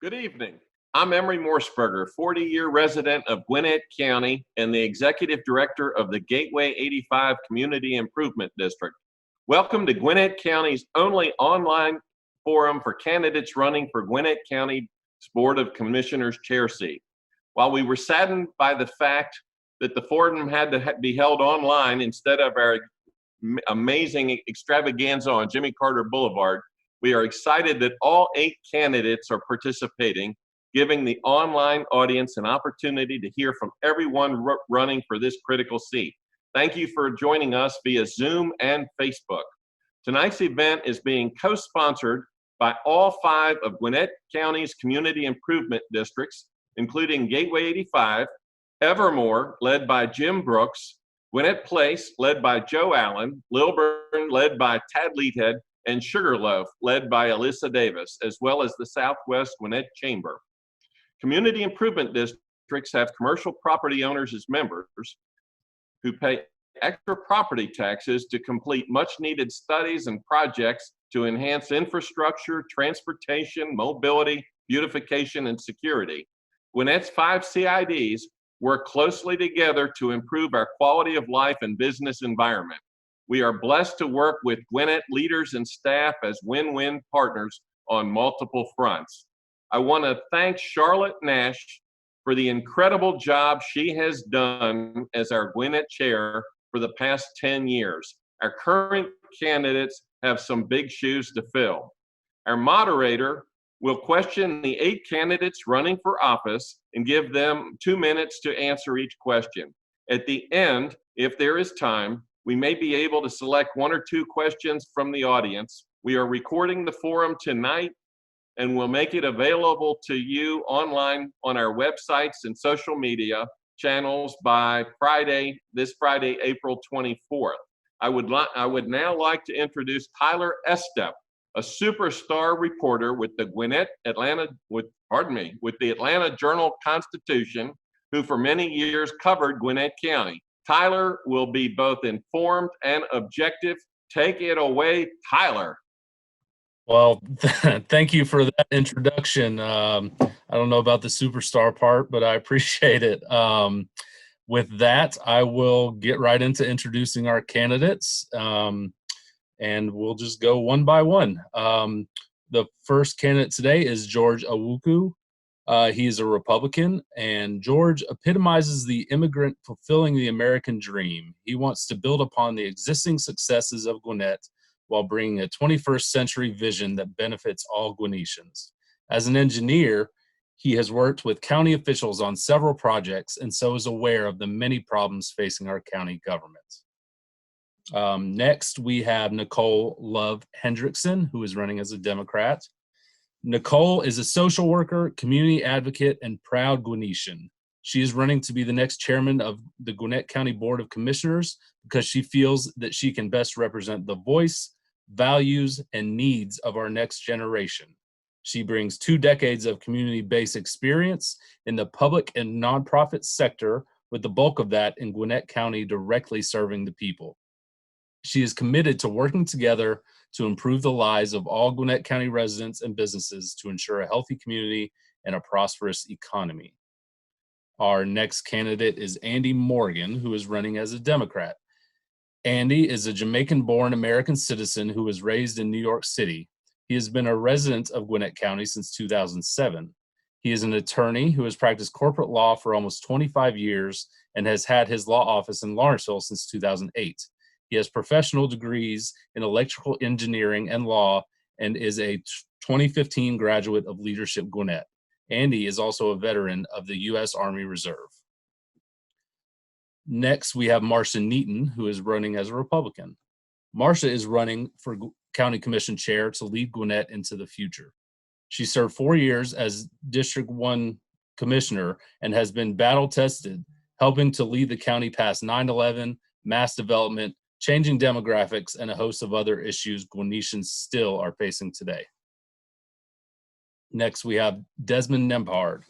Good evening. I'm Emery Morseberger, 40-year resident of Gwinnett County and the Executive Director of the Gateway 85 Community Improvement District. Welcome to Gwinnett County's only online forum for candidates running for Gwinnett County's Board of Commissioners chair seat. While we were saddened by the fact that the forum had to be held online instead of our amazing extravaganza on Jimmy Carter Boulevard, we are excited that all 8 candidates are participating, giving the online audience an opportunity to hear from everyone running for this critical seat. Thank you for joining us via Zoom and Facebook. Tonight's event is being co-sponsored by all 5 of Gwinnett County's community improvement districts, including Gateway 85, Evermore, led by Jim Brooks, Gwinnett Place, led by Joe Allen, Lilburn, led by Tad Leadhead, and Sugarloaf, led by Alyssa Davis, as well as the Southwest Gwinnett Chamber. Community improvement districts have commercial property owners as members who pay extra property taxes to complete much-needed studies and projects to enhance infrastructure, transportation, mobility, beautification, and security. Gwinnett's 5 CIDs work closely together to improve our quality of life and business environment. We are blessed to work with Gwinnett leaders and staff as win-win partners on multiple fronts. I want to thank Charlotte Nash for the incredible job she has done as our Gwinnett chair for the past 10 years. Our current candidates have some big shoes to fill. Our moderator will question the 8 candidates running for office and give them 2 minutes to answer each question. At the end, if there is time, we may be able to select 1 or 2 questions from the audience. We are recording the forum tonight and we'll make it available to you online on our websites and social media channels by this Friday, April 24th. I would now like to introduce Tyler Estep, a superstar reporter with the Atlanta Journal-Constitution, who for many years covered Gwinnett County. Tyler will be both informed and objective. Take it away, Tyler. Well, thank you for that introduction. I don't know about the superstar part, but I appreciate it. With that, I will get right into introducing our candidates, and we'll just go one by one. The first candidate today is George Awuku. He is a Republican, and George epitomizes the immigrant fulfilling the American dream. He wants to build upon the existing successes of Gwinnett while bringing a 21st century vision that benefits all Gwinnetians. As an engineer, he has worked with county officials on several projects and so is aware of the many problems facing our county government. Next, we have Nicole Love Hendrickson, who is running as a Democrat. Nicole is a social worker, community advocate, and proud Gwinnetian. She is running to be the next chairman of the Gwinnett County Board of Commissioners because she feels that she can best represent the voice, values, and needs of our next generation. She brings 2 decades of community-based experience in the public and nonprofit sector, with the bulk of that in Gwinnett County directly serving the people. She is committed to working together to improve the lives of all Gwinnett County residents and businesses to ensure a healthy community and a prosperous economy. Our next candidate is Andy Morgan, who is running as a Democrat. Andy is a Jamaican-born American citizen who was raised in New York City. He has been a resident of Gwinnett County since 2007. He is an attorney who has practiced corporate law for almost 25 years and has had his law office in Lawrenceville since 2008. He has professional degrees in electrical engineering and law and is a 2015 graduate of Leadership Gwinnett. Andy is also a veteran of the U.S. Army Reserve. Next, we have Marcia Neaton, who is running as a Republican. Marcia is running for County Commission Chair to lead Gwinnett into the future. She served 4 years as District 1 Commissioner and has been battle-tested, helping to lead the county past 9/11, mass development, changing demographics, and a host of other issues Gwinnetians still are facing today. Next, we have Desmond Nebhard,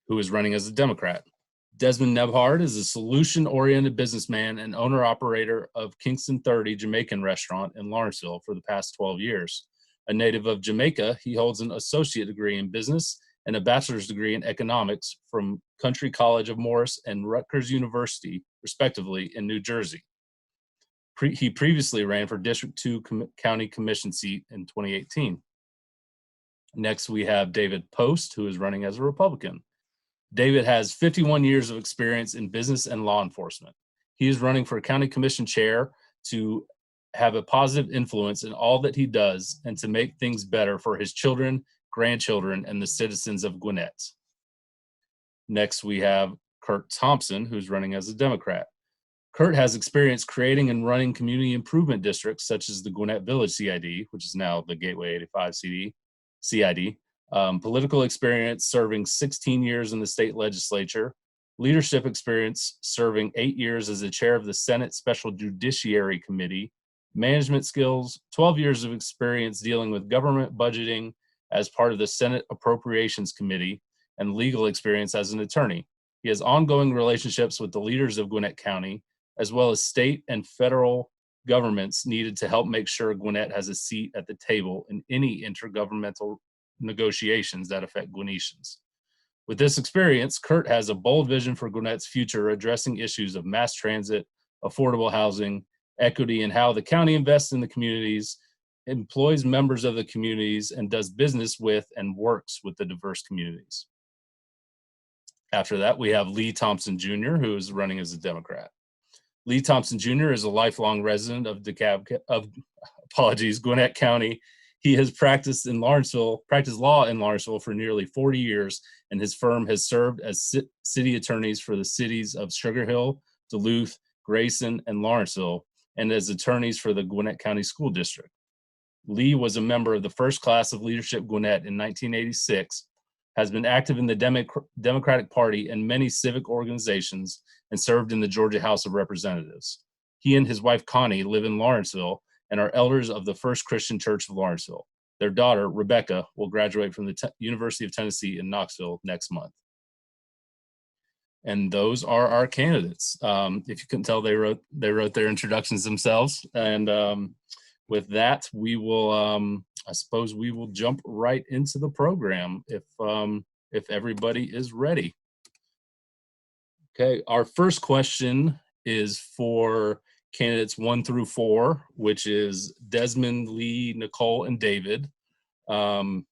who is running as a Democrat. Desmond Nebhard is a solution-oriented businessman and owner-operator of Kingston 30 Jamaican restaurant in Lawrenceville for the past 12 years. A native of Jamaica, he holds an associate degree in business and a bachelor's degree in economics from Country College of Morris and Rutgers University, respectively, in New Jersey. He previously ran for District 2 County Commission seat in 2018. Next, we have David Post, who is running as a Republican. David has 51 years of experience in business and law enforcement. He is running for County Commission chair to have a positive influence in all that he does and to make things better for his children, grandchildren, and the citizens of Gwinnett. Next, we have Kurt Thompson, who's running as a Democrat. Kurt has experience creating and running community improvement districts such as the Gwinnett Village CID, which is now the Gateway 85 CID, political experience serving 16 years in the state legislature, leadership experience serving 8 years as the chair of the Senate Special Judiciary Committee, management skills, 12 years of experience dealing with government budgeting as part of the Senate Appropriations Committee, and legal experience as an attorney. He has ongoing relationships with the leaders of Gwinnett County, as well as state and federal governments needed to help make sure Gwinnett has a seat at the table in any intergovernmental negotiations that affect Gwinnetians. With this experience, Kurt has a bold vision for Gwinnett's future, addressing issues of mass transit, affordable housing, equity, and how the county invests in the communities, employs members of the communities, and does business with and works with the diverse communities. After that, we have Lee Thompson Jr., who is running as a Democrat. Lee Thompson Jr. is a lifelong resident of Gwinnett County. He has practiced law in Lawrenceville for nearly 40 years, and his firm has served as city attorneys for the cities of Sugar Hill, Duluth, Grayson, and Lawrenceville, and as attorneys for the Gwinnett County School District. Lee was a member of the first class of Leadership Gwinnett in 1986, has been active in the Democratic Party and many civic organizations, and served in the Georgia House of Representatives. He and his wife Connie live in Lawrenceville and are elders of the First Christian Church of Lawrenceville. Their daughter, Rebecca, will graduate from the University of Tennessee in Knoxville next month. And those are our candidates. If you couldn't tell, they wrote their introductions themselves. And with that, we will, I suppose we will jump right into the program if everybody is ready. Okay, our first question is for candidates 1 through 4, which is Desmond, Lee, Nicole, and David. And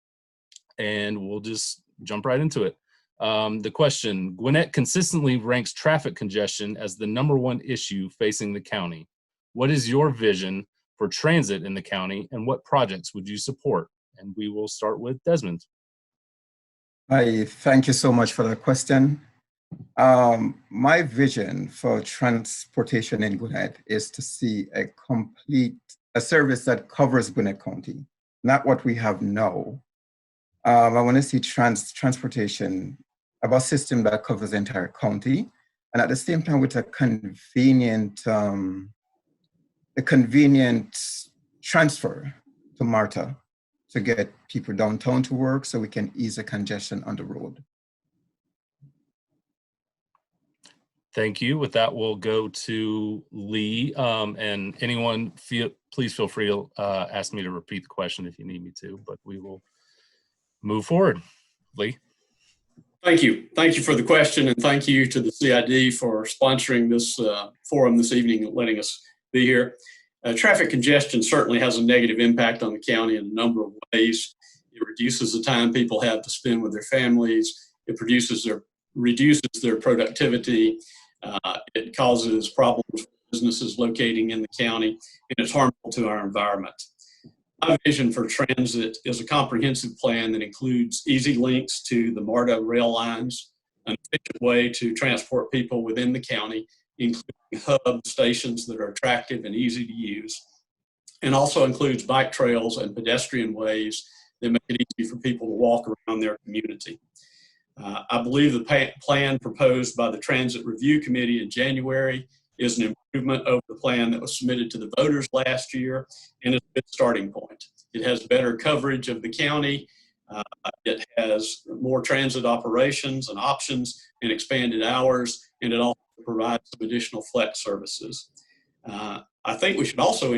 we'll just jump right into it. The question: Gwinnett consistently ranks traffic congestion as the #1 issue facing the county. What is your vision for transit in the county, and what projects would you support? And we will start with Desmond. Hi, thank you so much for that question. My vision for transportation in Gwinnett is to see a service that covers Gwinnett County, not what we have now. I want to see transportation, a bus system that covers the entire county, and at the same time with a convenient transfer to MARTA to get people downtown to work so we can ease the congestion on the road. Thank you. With that, we'll go to Lee. And anyone, please feel free to ask me to repeat the question if you need me to, but we will move forward. Lee. Thank you. Thank you for the question, and thank you to the CID for sponsoring this forum this evening and letting us be here. Traffic congestion certainly has a negative impact on the county in a number of ways. It reduces the time people have to spend with their families. It reduces their productivity. It causes problems for businesses locating in the county, and it's harmful to our environment. My vision for transit is a comprehensive plan that includes easy links to the MARTA rail lines, an efficient way to transport people within the county, including hub stations that are attractive and easy to use, and also includes bike trails and pedestrian ways that make it easy for people to walk around their community. I believe the plan proposed by the Transit Review Committee in January is an improvement over the plan that was submitted to the voters last year, and it's a good starting point. It has better coverage of the county. It has more transit operations and options and expanded hours, and it also provides some additional flex services. I think we should also,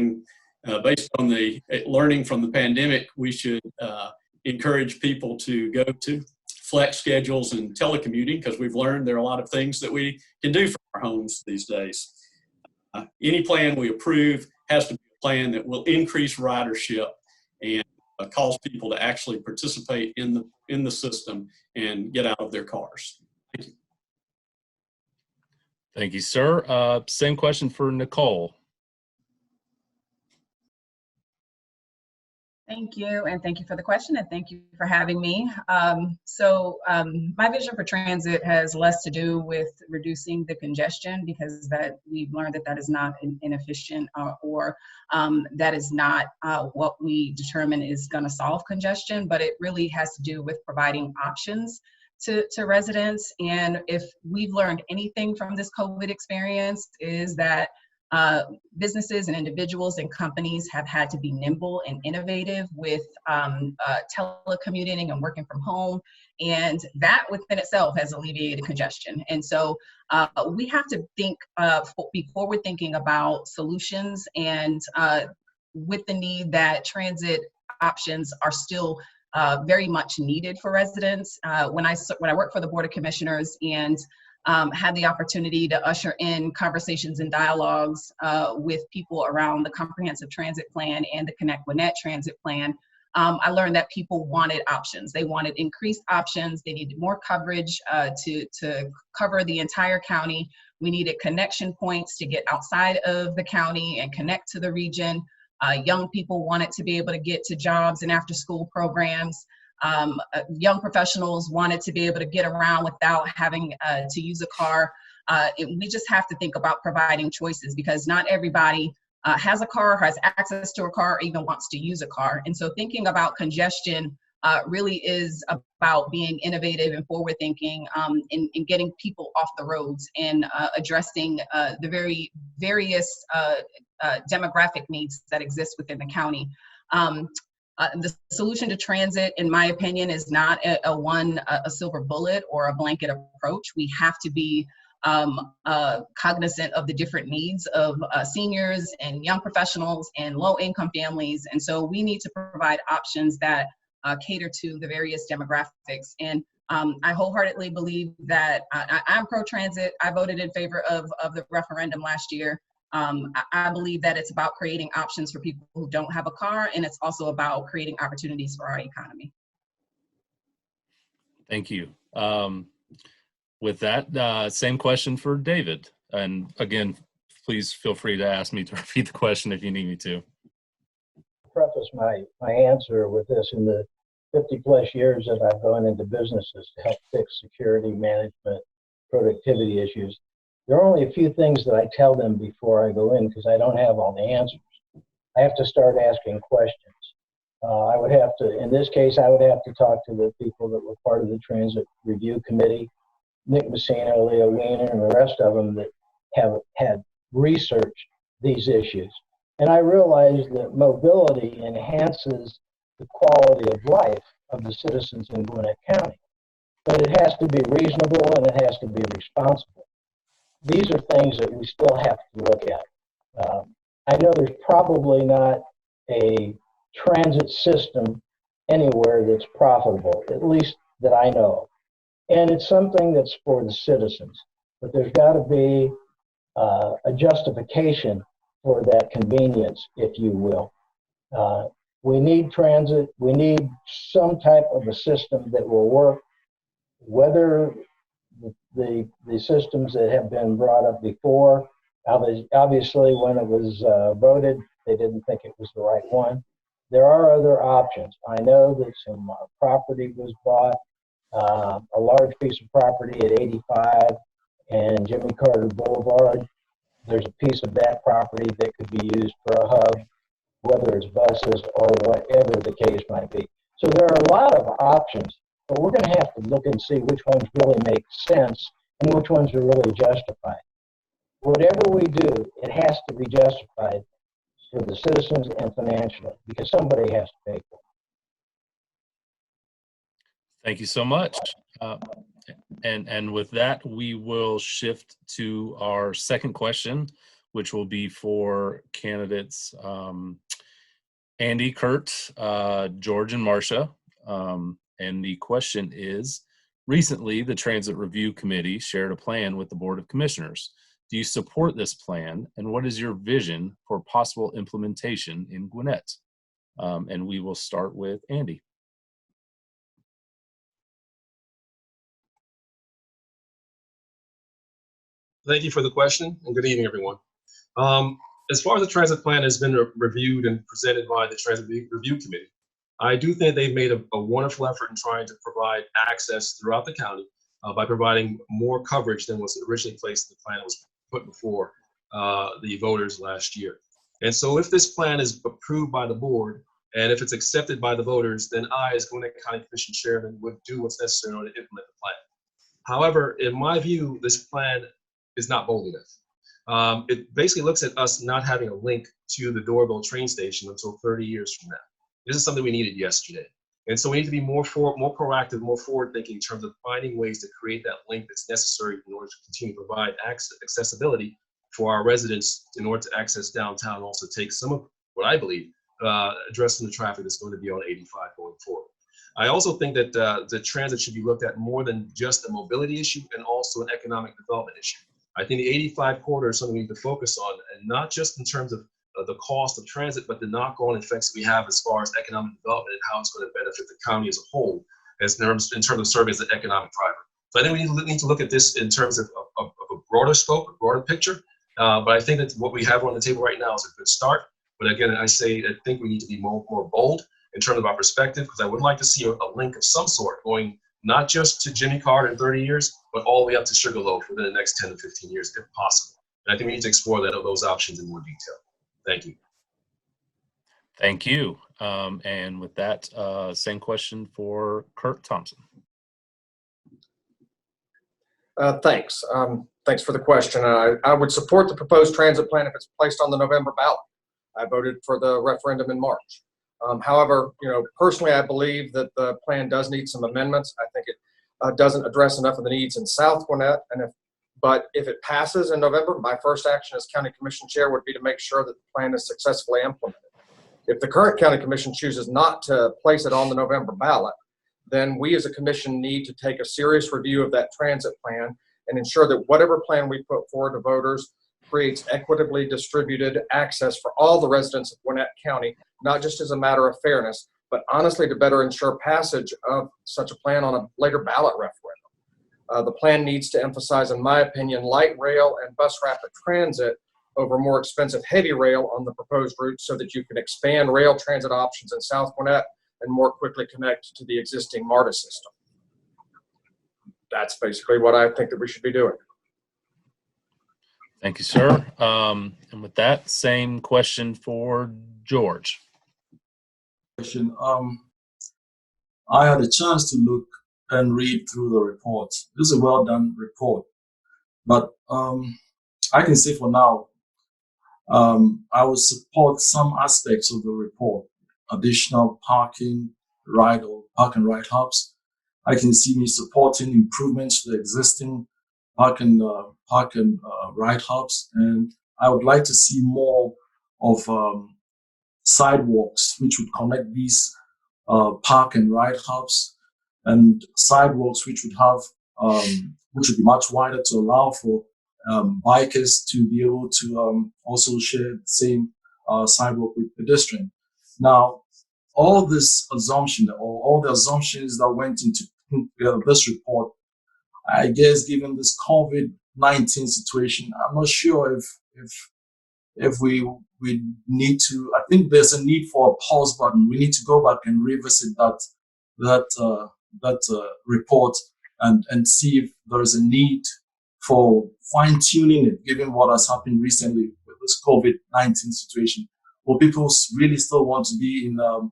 based on the learning from the pandemic, we should encourage people to go to flex schedules and telecommuting, because we've learned there are a lot of things that we can do from our homes these days. Any plan we approve has to be a plan that will increase ridership and cause people to actually participate in the system and get out of their cars. Thank you. Thank you, sir. Same question for Nicole. Thank you, and thank you for the question, and thank you for having me. My vision for transit has less to do with reducing the congestion, because that we've learned that is not inefficient or that is not what we determine is going to solve congestion, but it really has to do with providing options to residents. And if we've learned anything from this COVID experience, is that businesses and individuals and companies have had to be nimble and innovative with telecommuting and working from home, and that within itself has alleviated congestion. And so we have to think, be forward thinking about solutions, and with the need that transit options are still very much needed for residents. When I worked for the Board of Commissioners and had the opportunity to usher in conversations and dialogues with people around the Comprehensive Transit Plan and the Connect Gwinnett Transit Plan, I learned that people wanted options. They wanted increased options. They needed more coverage to cover the entire county. We needed connection points to get outside of the county and connect to the region. Young people wanted to be able to get to jobs and after-school programs. Young professionals wanted to be able to get around without having to use a car. We just have to think about providing choices, because not everybody has a car, has access to a car, or even wants to use a car. And so thinking about congestion really is about being innovative and forward thinking in getting people off the roads and addressing the very various demographic needs that exist within the county. The solution to transit, in my opinion, is not a silver bullet or a blanket approach. We have to be cognizant of the different needs of seniors and young professionals and low-income families. And so we need to provide options that cater to the various demographics. And I wholeheartedly believe that I'm pro-transit. I voted in favor of the referendum last year. I believe that it's about creating options for people who don't have a car, and it's also about creating opportunities for our economy. Thank you. With that, same question for David. And again, please feel free to ask me to repeat the question if you need me to. Preface my answer with this: in the 50+ years that I've gone into businesses to help fix security management, productivity issues, there are only a few things that I tell them before I go in, because I don't have all the answers. I have to start asking questions. I would have to, in this case, I would have to talk to the people that were part of the Transit Review Committee, Nick Messina, Leo Weiner, and the rest of them that have had researched these issues. And I realized that mobility enhances the quality of life of the citizens in Gwinnett County. But it has to be reasonable and it has to be responsible. These are things that we still have to look at. I know there's probably not a transit system anywhere that's profitable, at least that I know. And it's something that's for the citizens, but there's got to be a justification for that convenience, if you will. We need transit. We need some type of a system that will work, whether the systems that have been brought up before, obviously when it was voted, they didn't think it was the right one. There are other options. I know that some property was bought, a large piece of property at 85 and Jimmy Carter Boulevard. There's a piece of that property that could be used for a hub, whether it's buses or whatever the case might be. So there are a lot of options, but we're going to have to look and see which ones really make sense and which ones are really justified. Whatever we do, it has to be justified for the citizens and financially, because somebody has to pay for it. Thank you so much. And with that, we will shift to our second question, which will be for candidates Andy, Kurt, George, and Marcia. And the question is, Recently, the Transit Review Committee shared a plan with the Board of Commissioners. Do you support this plan, and what is your vision for possible implementation in Gwinnett? And we will start with Andy. Thank you for the question, and good evening, everyone. As far as the transit plan has been reviewed and presented by the Transit Review Committee, I do think they've made a wonderful effort in trying to provide access throughout the county by providing more coverage than was originally placed in the plan that was put before the voters last year. And so if this plan is approved by the board, and if it's accepted by the voters, then I, as Gwinnett County Commission Chairman, would do what's necessary in order to implement the plan. However, in my view, this plan is not bold enough. It basically looks at us not having a link to the Doraville train station until 30 years from now. This is something we needed yesterday. And so we need to be more proactive, more forward-thinking in terms of finding ways to create that link that's necessary in order to continue to provide accessibility for our residents in order to access downtown and also take some of what I believe addressing the traffic that's going to be on 85 going forward. I also think that the transit should be looked at more than just a mobility issue and also an economic development issue. I think the 85 corridor is something we need to focus on, and not just in terms of the cost of transit, but the knock-on effects we have as far as economic development and how it's going to benefit the county as a whole, in terms of serving as an economic driver. So I think we need to look at this in terms of a broader scope, a broader picture. But I think that what we have on the table right now is a good start. But again, I think we need to be more bold in terms of our perspective, because I would like to see a link of some sort going not just to Jimmy Carter in 30 years, but all the way up to Sugarloaf within the next 10 to 15 years, if possible. And I think we need to explore those options in more detail. Thank you. Thank you. And with that, same question for Kurt Thompson. Thanks. Thanks for the question. I would support the proposed transit plan if it's placed on the November ballot. I voted for the referendum in March. However, personally, I believe that the plan does need some amendments. I think it doesn't address enough of the needs in South Gwinnett. But if it passes in November, my first action as County Commission Chair would be to make sure that the plan is successfully implemented. If the current County Commission chooses not to place it on the November ballot, then we as a commission need to take a serious review of that transit plan and ensure that whatever plan we put forward to voters creates equitably distributed access for all the residents of Gwinnett County, not just as a matter of fairness, but honestly to better ensure passage of such a plan on a later ballot referendum. The plan needs to emphasize, in my opinion, light rail and bus rapid transit over more expensive heavy rail on the proposed route so that you can expand rail transit options in South Gwinnett and more quickly connect to the existing MARTA system. That's basically what I think that we should be doing. Thank you, sir. And with that, same question for George. I had a chance to look and read through the report. This is a well done report, but I can say for now, I would support some aspects of the report. Additional parking ride and ride hubs. I can see me supporting improvements to the existing park and ride hubs, and I would like to see more of sidewalks which would connect these park and ride hubs, and sidewalks which would have which would be much wider to allow for bikers to be able to also share the same sidewalk with pedestrians. Now, all this assumption, or all the assumptions that went into this report, I guess, given this COVID-19 situation, I'm not sure if we need to. I think there's a need for a pause button. We need to go back and revisit that report and see if there is a need for fine-tuning it, given what has happened recently with this COVID-19 situation. Will people really still want to be in a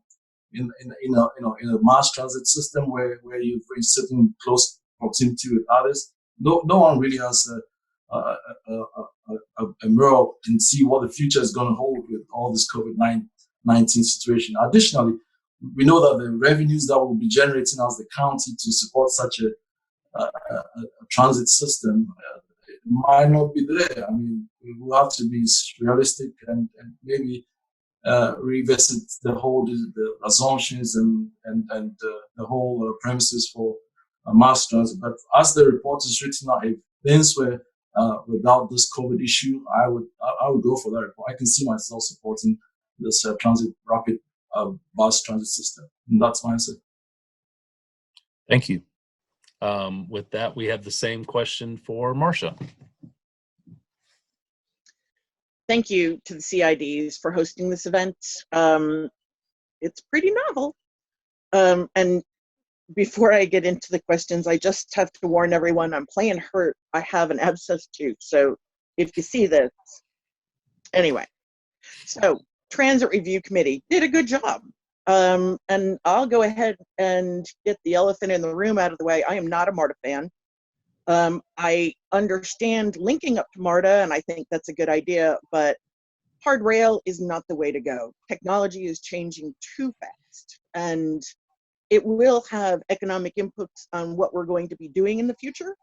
mass transit system where you're sitting in close proximity with others? No one really has a mirror and see what the future is going to hold with all this COVID-19 situation. Additionally, we know that the revenues that will be generating as the county to support such a transit system might not be there. I mean, we will have to be realistic and maybe revisit the whole the assumptions and the whole premises for mass transit. But as the report is written now, if things were without this COVID issue, I would go for that report. I can see myself supporting this rapid bus transit system. And that's my answer. Thank you. With that, we have the same question for Marcia. Thank you to the CIDs for hosting this event. It's pretty novel. And before I get into the questions, I just have to warn everyone, I'm playing hurt. I have an abscess tooth. So if you see this, anyway. So Transit Review Committee did a good job. And I'll go ahead and get the elephant in the room out of the way. I am not a MARTA fan. I understand linking up to MARTA, and I think that's a good idea, but hard rail is not the way to go. Technology is changing too fast, and it will have economic inputs on what we're going to be doing in the future,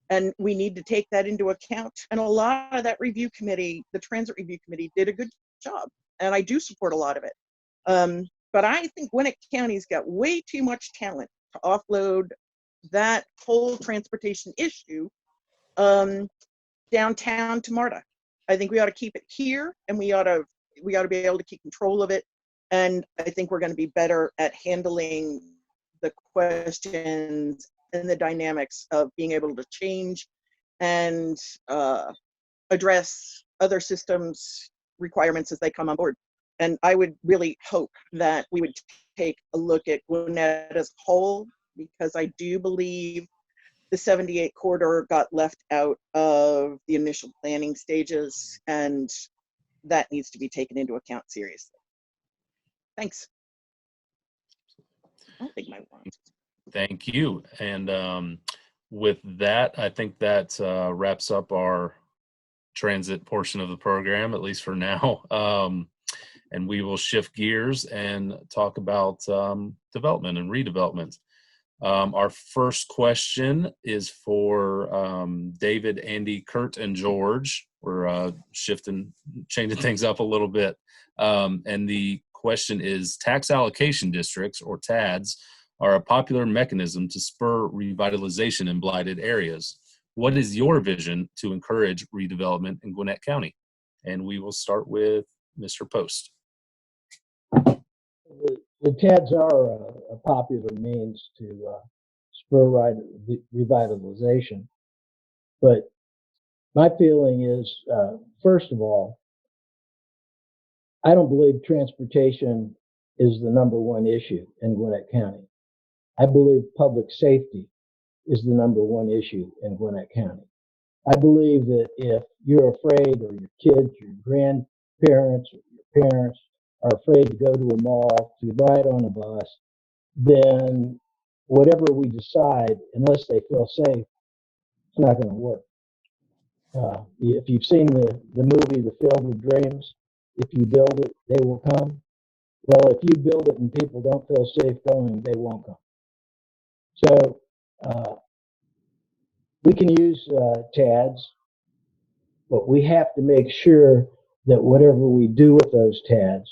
and we need to take that into account. And a lot of that review committee, the Transit Review Committee, did a good job, and I do support a lot of it. But I think Gwinnett County's got way too much talent to offload that whole transportation issue downtown to MARTA. I think we ought to keep it here, and we ought to be able to keep control of it. And I think we're going to be better at handling the questions and the dynamics of being able to change and address other systems requirements as they come on board. And I would really hope that we would take a look at Gwinnett as a whole, because I do believe the 78 corridor got left out of the initial planning stages, and that needs to be taken into account seriously. Thanks. I'll take my wand. Thank you. And with that, I think that wraps up our transit portion of the program, at least for now. And we will shift gears and talk about development and redevelopment. Our first question is for David, Andy, Kurt, and George. We're changing things up a little bit. And the question is, tax allocation districts, or TADs, are a popular mechanism to spur revitalization in blighted areas. What is your vision to encourage redevelopment in Gwinnett County? And we will start with Mr. Post. The TADs are a popular means to spur revitalization. But my feeling is, first of all, I don't believe transportation is the number one issue in Gwinnett County. I believe public safety is the number one issue in Gwinnett County. I believe that if you're afraid, or your kids, your grandparents, or your parents are afraid to go to a mall, to ride on a bus, then whatever we decide, unless they feel safe, it's not going to work. If you've seen the movie, The Field of Dreams, if you build it, they will come. Well, if you build it and people don't feel safe going, they won't come. So we can use TADs, but we have to make sure that whatever we do with those TADs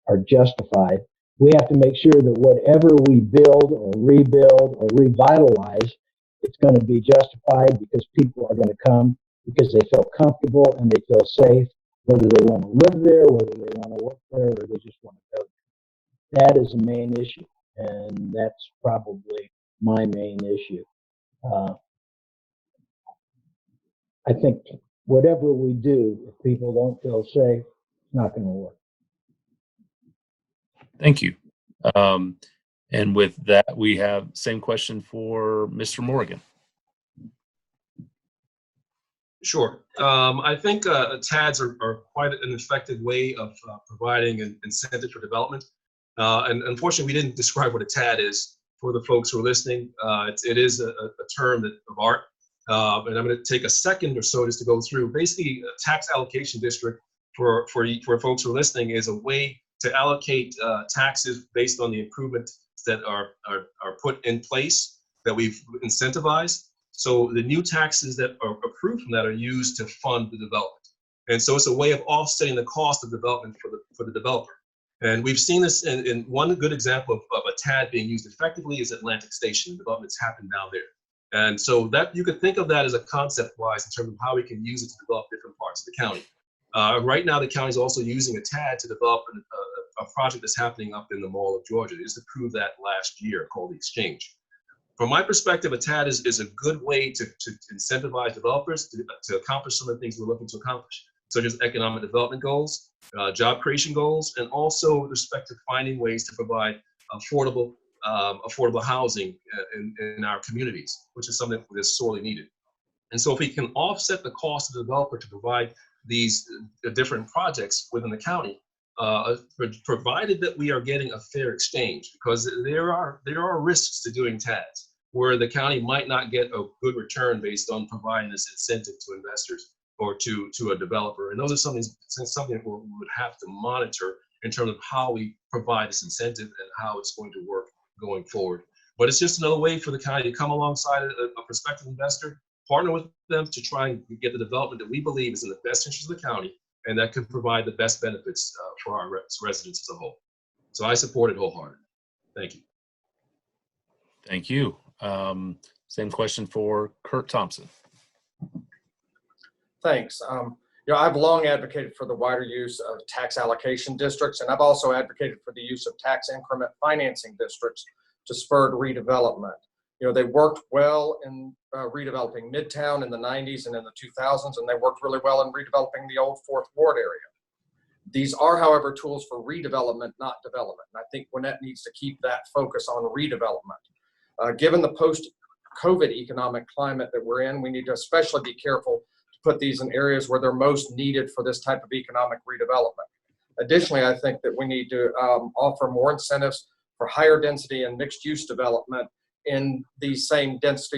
are justified. We have to make sure that whatever we build or rebuild or revitalize, it's going to be justified because people are going to come because they feel comfortable and they feel safe, whether they want to live there, whether they want to work there, or they just want to go there. That is the main issue, and that's probably my main issue. I think whatever we do, if people don't feel safe, it's not going to work. Thank you. And with that, we have same question for Mr. Morgan. Sure. I think TADs are quite an effective way of providing an incentive for development. And unfortunately, we didn't describe what a TAD is for the folks who are listening. It is a term of art. And I'm going to take a second or so just to go through. Basically, a tax allocation district for folks who are listening is a way to allocate taxes based on the improvements that are put in place that we've incentivized. So the new taxes that are approved from that are used to fund the development. And so it's a way of offsetting the cost of development for the developer. And we've seen this in one good example of a TAD being used effectively is Atlantic Station. Development's happened down there. And so that you could think of that as a concept-wise in terms of how we can use it to develop different parts of the county. Right now, the county is also using a TAD to develop a project that's happening up in the Mall of Georgia. It is approved that last year called the Exchange. From my perspective, a TAD is a good way to incentivize developers to accomplish some of the things we're looking to accomplish, such as economic development goals, job creation goals, and also with respect to finding ways to provide affordable housing in our communities, which is something that is sorely needed. And so if we can offset the cost of the developer to provide these different projects within the county, provided that we are getting a fair exchange, because there are risks to doing TADs where the county might not get a good return based on providing this incentive to investors or to a developer. And those are something we would have to monitor in terms of how we provide this incentive and how it's going to work going forward. But it's just another way for the county to come alongside a prospective investor, partner with them to try and get the development that we believe is in the best interest of the county and that could provide the best benefits for our residents as a whole. So I support it wholeheartedly. Thank you. Thank you. Same question for Kurt Thompson. Thanks. I've long advocated for the wider use of tax allocation districts, and I've also advocated for the use of tax increment financing districts to spur redevelopment. They worked well in redeveloping Midtown in the 90s and in the 2000s, and they worked really well in redeveloping the old Fourth Ward area. These are, however, tools for redevelopment, not development. And I think Gwinnett needs to keep that focus on redevelopment. Given the post-COVID economic climate that we're in, we need to especially be careful to put these in areas where they're most needed for this type of economic redevelopment. Additionally, I think that we need to offer more incentives for higher density and mixed use development in these same dense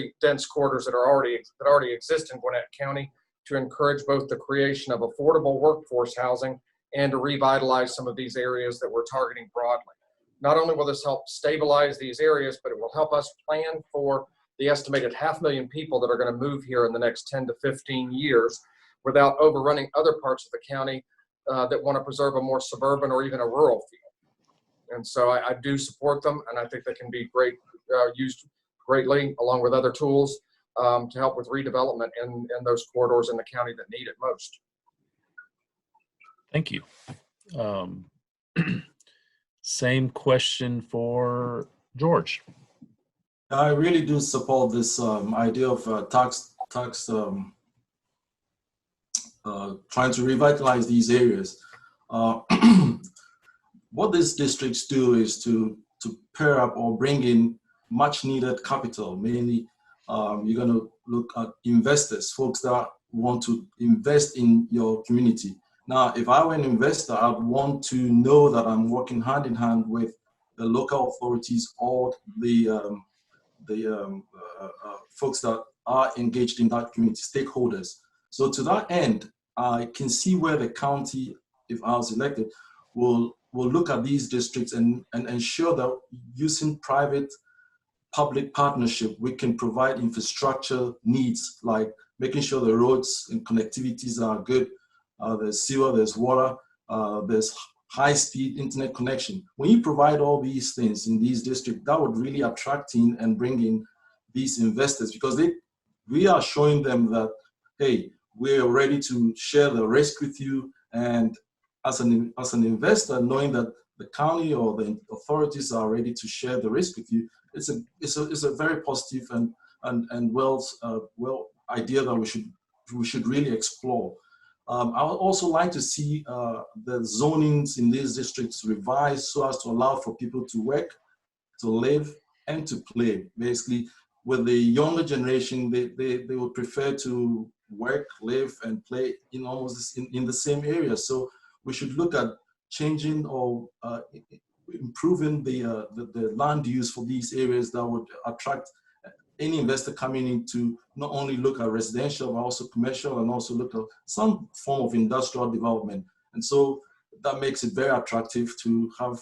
corridors that already exist in Gwinnett County to encourage both the creation of affordable workforce housing and to revitalize some of these areas that we're targeting broadly. Not only will this help stabilize these areas, but it will help us plan for the estimated 500,000 people that are going to move here in the next 10 to 15 years without overrunning other parts of the county that want to preserve a more suburban or even a rural feel. And so I do support them, and I think they can be used greatly along with other tools to help with redevelopment in those corridors in the county that need it most. Thank you. Same question for George. I really do support this idea of trying to revitalize these areas. What these districts do is to pair up or bring in much needed capital. Mainly, you're going to look at investors, folks that want to invest in your community. Now, if I were an investor, I'd want to know that I'm working hand in hand with the local authorities or the folks that are engaged in that community, stakeholders. So to that end, I can see where the county, if I was elected, will look at these districts and ensure that using private-public partnership, we can provide infrastructure needs, like making sure the roads and connectivities are good, there's sewer, there's water, there's high-speed internet connection. When you provide all these things in these districts, that would really attract in and bring in these investors, because we are showing them that, hey, we're ready to share the risk with you. And as an investor, knowing that the county or the authorities are ready to share the risk with you, it's a very positive and well idea that we should really explore. I would also like to see the zonings in these districts revised so as to allow for people to work, to live, and to play. Basically, with the younger generation, they would prefer to work, live, and play in almost in the same area. So we should look at changing or improving the land use for these areas that would attract any investor coming in to not only look at residential, but also commercial, and also look at some form of industrial development. And so that makes it very attractive to have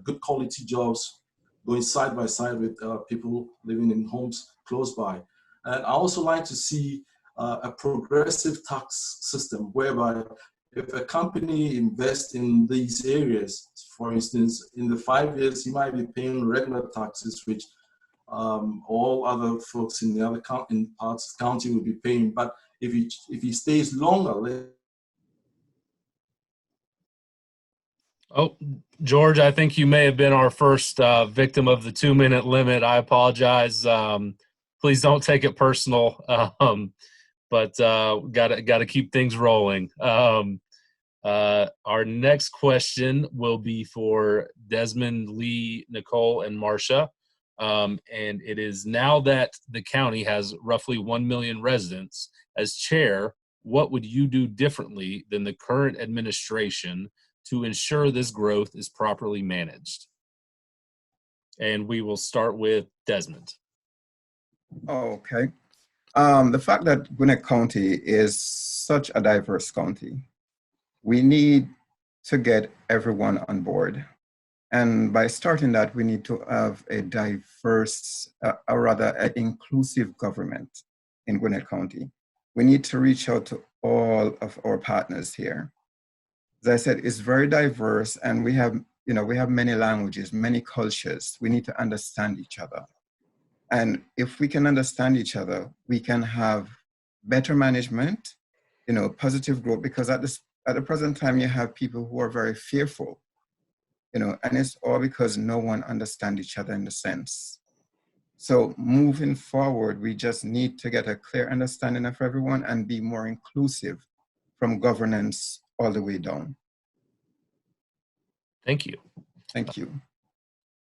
good quality jobs going side by side with people living in homes close by. And I also like to see a progressive tax system whereby if a company invests in these areas, for instance, in the 5 years, he might be paying regular taxes, which all other folks in the other in parts of the county will be paying. But if he stays longer, Oh, George, I think you may have been our first victim of the 2-minute limit. I apologize. Please don't take it personal. But gotta keep things rolling. Our next question will be for Desmond, Lee, Nicole, and Marcia. And it is, now that the county has roughly 1 million residents, as chair, what would you do differently than the current administration to ensure this growth is properly managed? And we will start with Desmond. Okay. The fact that Gwinnett County is such a diverse county, we need to get everyone on board. And by starting that, we need to have a diverse, or rather an inclusive government in Gwinnett County. We need to reach out to all of our partners here. As I said, it's very diverse, and we have many languages, many cultures. We need to understand each other. And if we can understand each other, we can have better management, positive growth, because at the present time, you have people who are very fearful, and it's all because no one understands each other in the sense. So moving forward, we just need to get a clear understanding of everyone and be more inclusive from governance all the way down. Thank you. Thank you.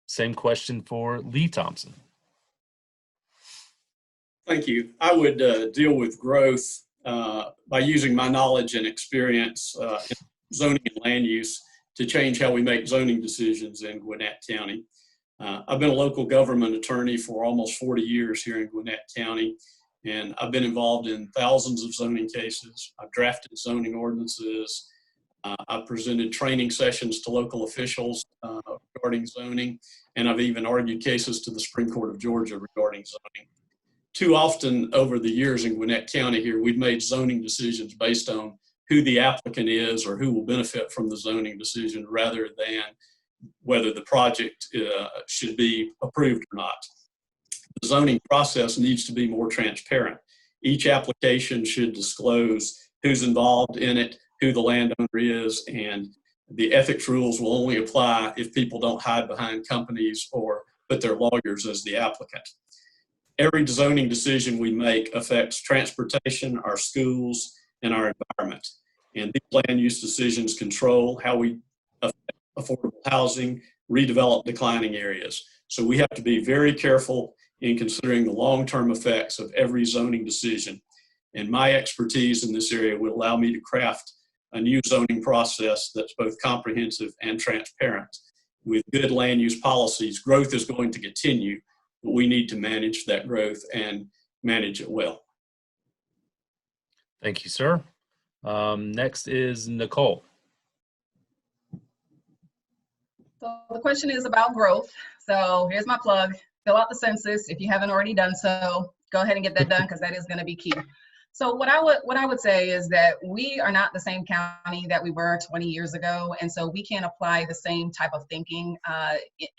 Same question for Lee Thompson. Thank you. I would deal with growth by using my knowledge and experience in zoning and land use to change how we make zoning decisions in Gwinnett County. I've been a local government attorney for almost 40 years here in Gwinnett County, and I've been involved in thousands of zoning cases. I've drafted zoning ordinances. I've presented training sessions to local officials regarding zoning, and I've even argued cases to the Supreme Court of Georgia regarding zoning. Too often over the years in Gwinnett County here, we've made zoning decisions based on who the applicant is or who will benefit from the zoning decision rather than whether the project should be approved or not. The zoning process needs to be more transparent. Each application should disclose who's involved in it, who the landowner is, and the ethics rules will only apply if people don't hide behind companies or put their lawyers as the applicant. Every zoning decision we make affects transportation, our schools, and our environment. And these land use decisions control how we affect affordable housing, redevelop declining areas. So we have to be very careful in considering the long-term effects of every zoning decision. And my expertise in this area will allow me to craft a new zoning process that's both comprehensive and transparent. With good land use policies, growth is going to continue, but we need to manage that growth and manage it well. Thank you, sir. Next is Nicole. So the question is about growth. So here's my plug. Fill out the census. If you haven't already done so, go ahead and get that done because that is going to be key. So what I would say is that we are not the same county that we were 20 years ago, and so we can't apply the same type of thinking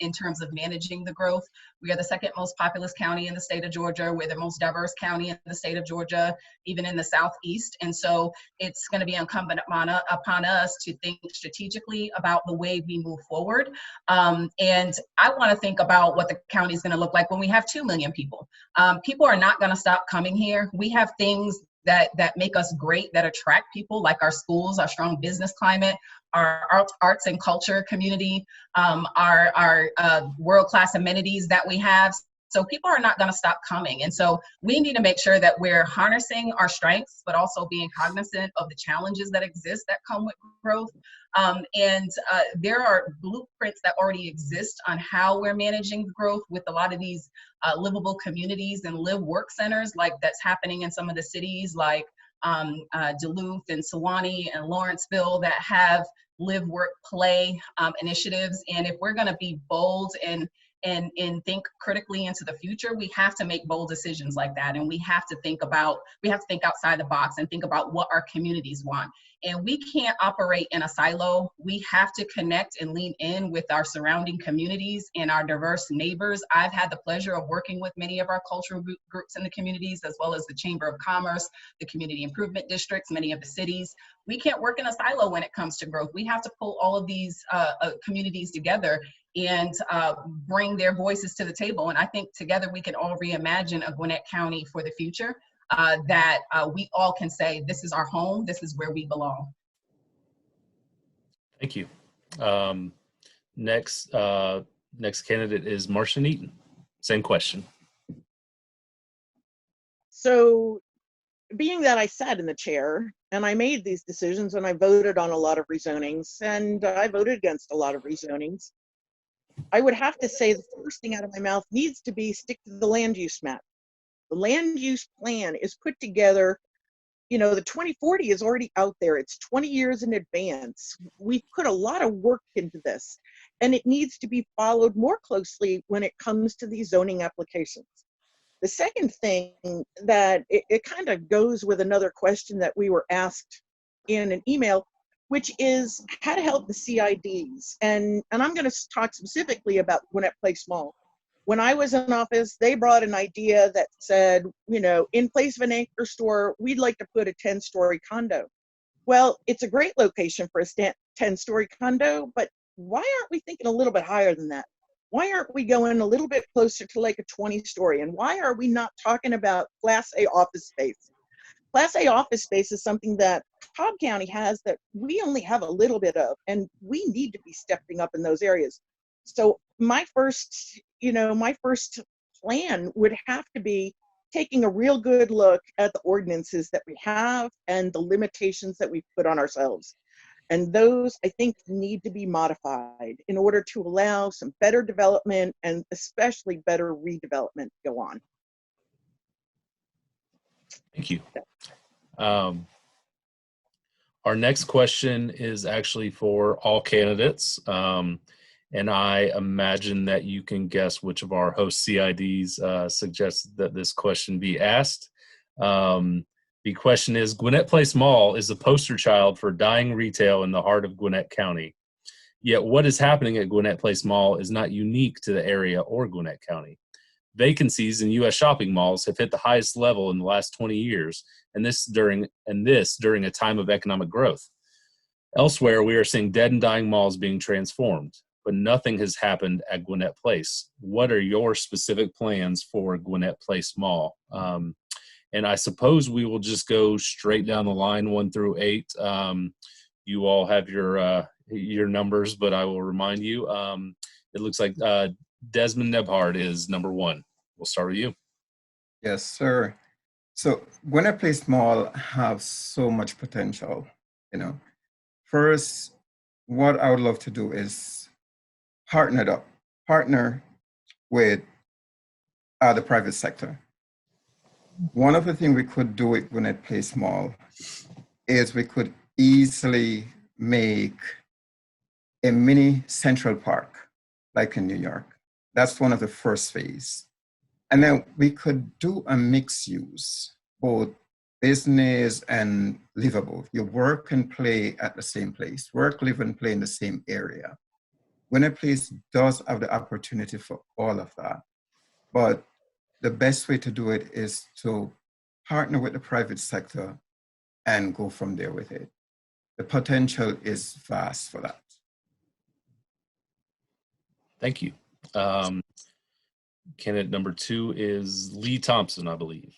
in terms of managing the growth. We are the second most populous county in the state of Georgia. We're the most diverse county in the state of Georgia, even in the southeast. And so it's going to be incumbent upon us to think strategically about the way we move forward. And I want to think about what the county is going to look like when we have 2 million people. People are not going to stop coming here. We have things that make us great, that attract people, like our schools, our strong business climate, our arts and culture community, our world-class amenities that we have. So people are not going to stop coming. And so we need to make sure that we're harnessing our strengths, but also being cognizant of the challenges that exist that come with growth. There are blueprints that already exist on how we're managing growth with a lot of these livable communities and live work centers, like that's happening in some of the cities like Duluth and Sewanee and Lawrenceville that have live, work, play initiatives. And if we're going to be bold and think critically into the future, we have to make bold decisions like that. And we have to think outside the box and think about what our communities want. And we can't operate in a silo. We have to connect and lean in with our surrounding communities and our diverse neighbors. I've had the pleasure of working with many of our cultural groups in the communities, as well as the Chamber of Commerce, the community improvement districts, many of the cities. We can't work in a silo when it comes to growth. We have to pull all of these communities together and bring their voices to the table. And I think together we can all reimagine a Gwinnett County for the future. That we all can say, this is our home, this is where we belong. Thank you. Next candidate is Marcia Neaton. Same question. So being that I sat in the chair and I made these decisions and I voted on a lot of rezonings and I voted against a lot of rezonings, I would have to say the first thing out of my mouth needs to be stick to the land use map. The land use plan is put together, the 2040 is already out there. It's 20 years in advance. We've put a lot of work into this, and it needs to be followed more closely when it comes to these zoning applications. The second thing that it kind of goes with another question that we were asked in an email, which is how to help the CIDs. And I'm going to talk specifically about Gwinnett Place Mall. When I was in office, they brought an idea that said, in place of an anchor store, we'd like to put a 10-story condo. Well, it's a great location for a 10-story condo, but why aren't we thinking a little bit higher than that? Why aren't we going a little bit closer to like a 20-story? And why are we not talking about Class A office space? Class A office space is something that Cobb County has that we only have a little bit of, and we need to be stepping up in those areas. So my first plan would have to be taking a real good look at the ordinances that we have and the limitations that we put on ourselves. And those, I think, need to be modified in order to allow some better development and especially better redevelopment to go on. Thank you. Our next question is actually for all candidates. And I imagine that you can guess which of our host CIDs suggested that this question be asked. The question is, Gwinnett Place Mall is the poster child for dying retail in the heart of Gwinnett County. Yet what is happening at Gwinnett Place Mall is not unique to the area or Gwinnett County. Vacancies in U.S. shopping malls have hit the highest level in the last 20 years, and this during a time of economic growth. Elsewhere, we are seeing dead and dying malls being transformed, but nothing has happened at Gwinnett Place. What are your specific plans for Gwinnett Place Mall? And I suppose we will just go straight down the line 1 through 8. You all have your numbers, but I will remind you. It looks like Desmond Nebhard is number 1. We'll start with you. Yes, sir. So Gwinnett Place Mall have so much potential. First, what I would love to do is partner with the private sector. One of the things we could do at Gwinnett Place Mall is we could easily make a mini Central Park, like in New York. That's one of the first phase. And then we could do a mixed use, both business and livable. You work and play at the same place, work, live, and play in the same area. Gwinnett Place does have the opportunity for all of that. But the best way to do it is to partner with the private sector and go from there with it. The potential is vast for that. Thank you. Candidate number 2 is Lee Thompson, I believe.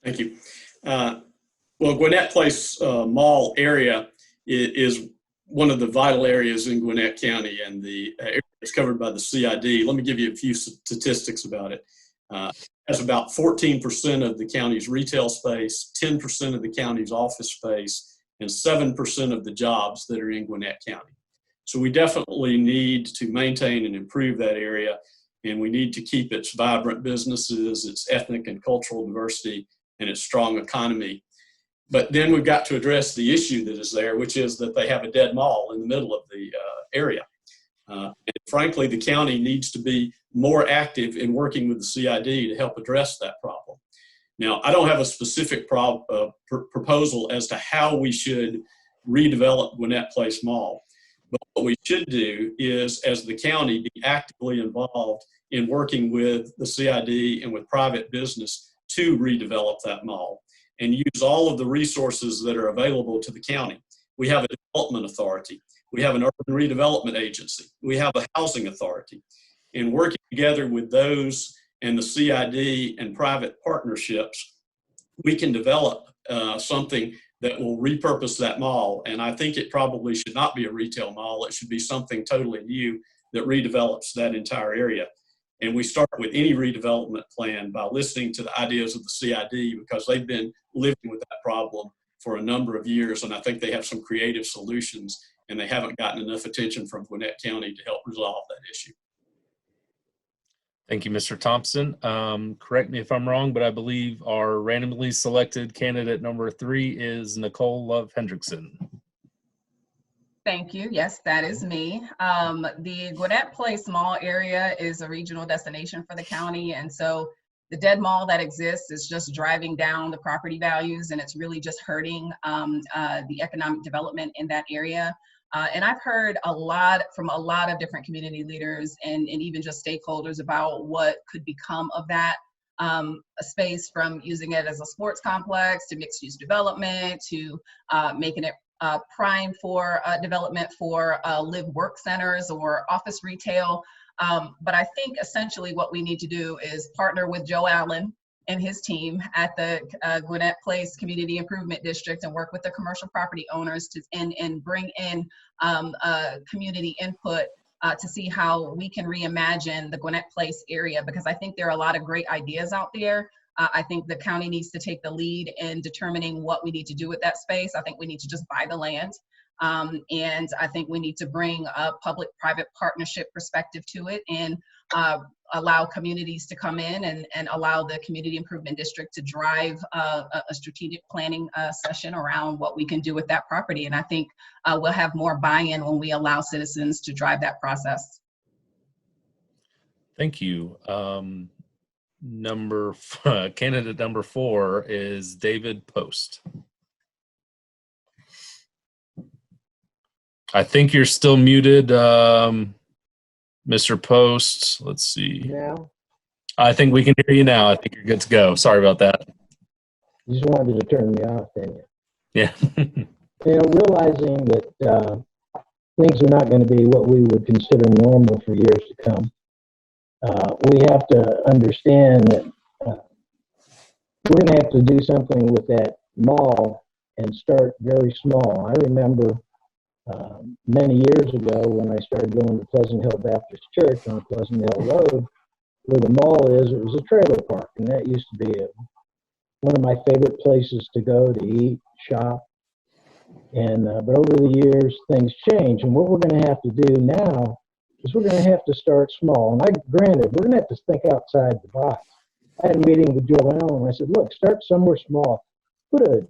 Thank you. Well, Gwinnett Place Mall area is one of the vital areas in Gwinnett County, and the area is covered by the CID. Let me give you a few statistics about it. Has about 14% of the county's retail space, 10% of the county's office space, and 7% of the jobs that are in Gwinnett County. So we definitely need to maintain and improve that area, and we need to keep its vibrant businesses, its ethnic and cultural diversity, and its strong economy. But then we've got to address the issue that is there, which is that they have a dead mall in the middle of the area. And frankly, the county needs to be more active in working with the CID to help address that problem. Now, I don't have a specific proposal as to how we should redevelop Gwinnett Place Mall. But what we should do is, as the county, be actively involved in working with the CID and with private business to redevelop that mall and use all of the resources that are available to the county. We have a development authority. We have an urban redevelopment agency. We have a housing authority. In working together with those and the CID and private partnerships, we can develop something that will repurpose that mall. And I think it probably should not be a retail mall. It should be something totally new that redevelops that entire area. And we start with any redevelopment plan by listening to the ideas of the CID, because they've been living with that problem for a number of years. And I think they have some creative solutions, and they haven't gotten enough attention from Gwinnett County to help resolve that issue. Thank you, Mr. Thompson. Correct me if I'm wrong, but I believe our randomly selected candidate number 3 is Nicole Love Hendrickson. Thank you. Yes, that is me. The Gwinnett Place Mall area is a regional destination for the county. And so the dead mall that exists is just driving down the property values, and it's really just hurting the economic development in that area. And I've heard from a lot of different community leaders and even just stakeholders about what could become of that a space, from using it as a sports complex to mixed use development to making it prime for development for live work centers or office retail. But I think essentially what we need to do is partner with Joe Allen and his team at the Gwinnett Place Community Improvement District and work with the commercial property owners and bring in community input to see how we can reimagine the Gwinnett Place area, because I think there are a lot of great ideas out there. I think the county needs to take the lead in determining what we need to do with that space. I think we need to just buy the land. And I think we need to bring a public-private partnership perspective to it and allow communities to come in and allow the Community Improvement District to drive a strategic planning session around what we can do with that property. And I think we'll have more buy-in when we allow citizens to drive that process. Thank you. Candidate number 4 is David Post. I think you're still muted, Mr. Post. Let's see. Now? I think we can hear you now. I think you're good to go. Sorry about that. You just wanted to turn me off, didn't you? Yeah. Realizing that things are not going to be what we would consider normal for years to come, we have to understand that we're going to have to do something with that mall and start very small. I remember many years ago when I started going to Pleasant Hill Baptist Church on Pleasant Hill Road, where the mall is, it was a trailer park, and that used to be one of my favorite places to go to eat, shop. And but over the years, things change, and what we're going to have to do now is we're going to have to start small. And granted, we're going to have to think outside the box. I had a meeting with Joe Allen, and I said, look, start somewhere small. Put a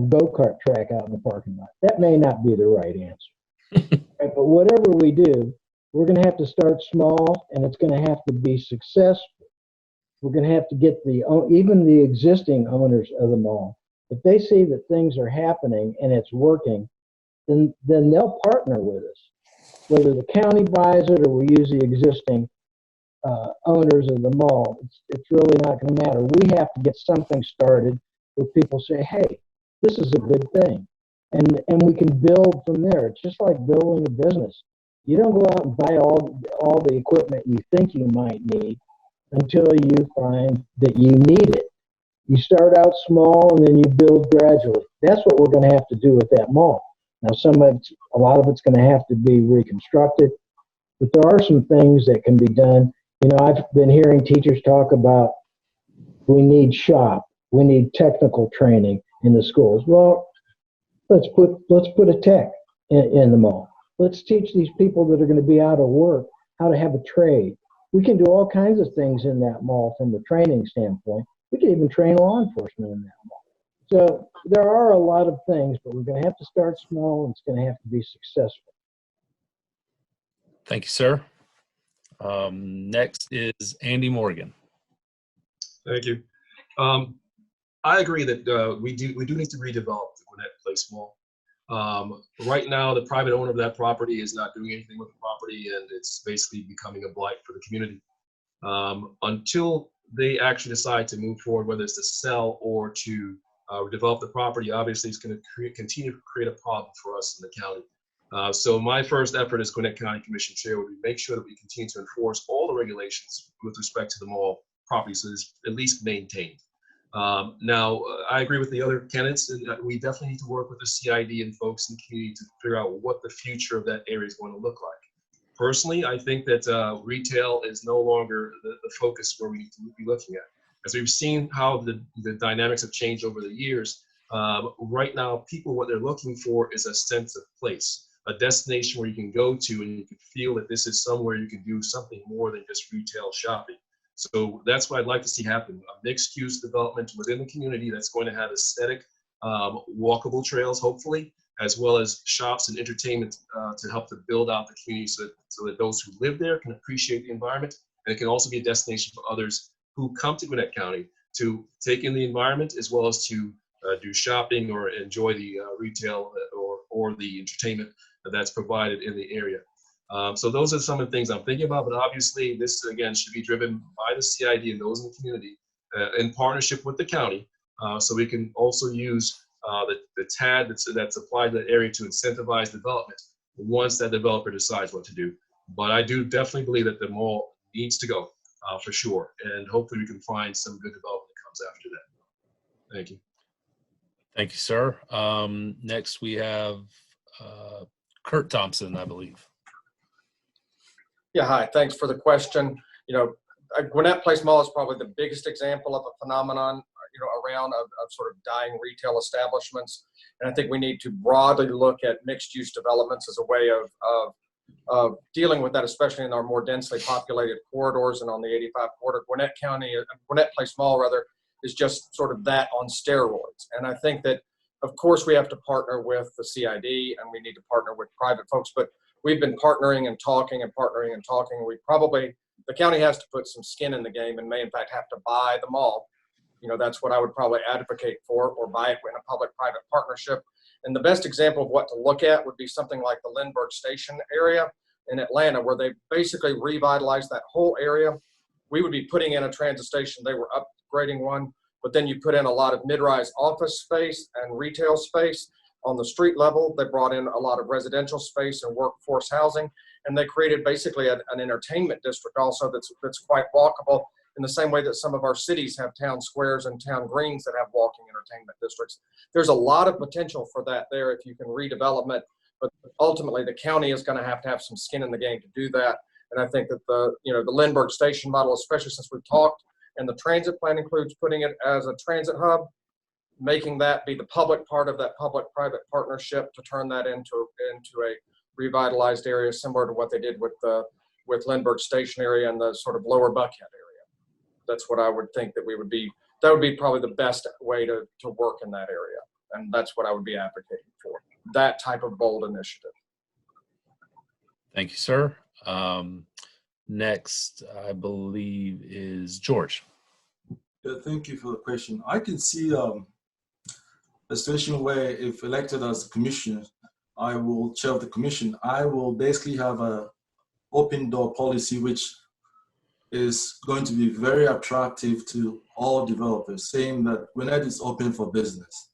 go-kart track out in the parking lot. That may not be the right answer. Right, but whatever we do, we're going to have to start small, and it's going to have to be successful. We're going to have to get even the existing owners of the mall. If they see that things are happening and it's working, then they'll partner with us. Whether the county buys it or we use the existing owners of the mall, it's really not going to matter. We have to get something started where people say, hey, this is a good thing. And we can build from there. It's just like building a business. You don't go out and buy all the equipment you think you might need until you find that you need it. You start out small and then you build gradually. That's what we're going to have to do with that mall. Now, a lot of it's going to have to be reconstructed, but there are some things that can be done. You know, I've been hearing teachers talk about we need shop, we need technical training in the schools. Well, let's put a tech in the mall. Let's teach these people that are going to be out of work how to have a trade. We can do all kinds of things in that mall from a training standpoint. We can even train law enforcement in that mall. So there are a lot of things, but we're going to have to start small, and it's going to have to be successful. Thank you, sir. Next is Andy Morgan. Thank you. I agree that we do need to redevelop the Gwinnett Place Mall. Right now, the private owner of that property is not doing anything with the property, and it's basically becoming a blight for the community. Until they actually decide to move forward, whether it's to sell or to develop the property, obviously it's going to continue to create a problem for us in the county. So my first effort as Gwinnett County Commission Chair would be make sure that we continue to enforce all the regulations with respect to the mall property, so it's at least maintained. Now, I agree with the other candidates. We definitely need to work with the CID and folks in the community to figure out what the future of that area is going to look like. Personally, I think that retail is no longer the focus where we need to be looking at. As we've seen how the dynamics have changed over the years, right now, people, what they're looking for is a sense of place, a destination where you can go to and you can feel that this is somewhere you can do something more than just retail shopping. So that's what I'd like to see happen, a mixed-use development within the community that's going to have aesthetic, walkable trails, hopefully, as well as shops and entertainment to help to build out the community so that those who live there can appreciate the environment. And it can also be a destination for others who come to Gwinnett County to take in the environment as well as to do shopping or enjoy the retail or the entertainment that's provided in the area. So those are some of the things I'm thinking about, but obviously this, again, should be driven by the CID and those in the community in partnership with the county. So we can also use the TAD that's applied to that area to incentivize development once that developer decides what to do. But I do definitely believe that the mall needs to go for sure. And hopefully we can find some good development that comes after that. Thank you. Thank you, sir. Next we have Kurt Thompson, I believe. Yeah, hi, thanks for the question. You know, Gwinnett Place Mall is probably the biggest example of a phenomenon, around of sort of dying retail establishments. And I think we need to broadly look at mixed use developments as a way of dealing with that, especially in our more densely populated corridors and on the 85 corridor. Gwinnett Place Mall rather, is just sort of that on steroids. And I think that, of course, we have to partner with the CID and we need to partner with private folks, but we've been partnering and talking. The county has to put some skin in the game and may in fact have to buy the mall. That's what I would probably advocate for, or buy it in a public-private partnership. And the best example of what to look at would be something like the Lindbergh Station area in Atlanta, where they basically revitalized that whole area. We would be putting in a transit station. They were upgrading one, but then you put in a lot of mid-rise office space and retail space. On the street level, they brought in a lot of residential space and workforce housing, and they created basically an entertainment district also that's quite walkable, in the same way that some of our cities have town squares and town greens that have walking entertainment districts. There's a lot of potential for that there if you can redevelop it, but ultimately the county is going to have some skin in the game to do that. And I think that the Lindbergh Station model, especially since we've talked, and the transit plan includes putting it as a transit hub, making that be the public part of that public-private partnership to turn that into a revitalized area similar to what they did with Lindbergh Station area and the sort of lower Buckhead area. That's what I would think that would be probably the best way to work in that area. And that's what I would be advocating for, that type of bold initiative. Thank you, sir. Next, I believe, is George. Yeah, thank you for the question. I can see a situation where if elected as a commissioner, I will chair of the commission. I will basically have a open door policy, which is going to be very attractive to all developers, saying that Gwinnett is open for business.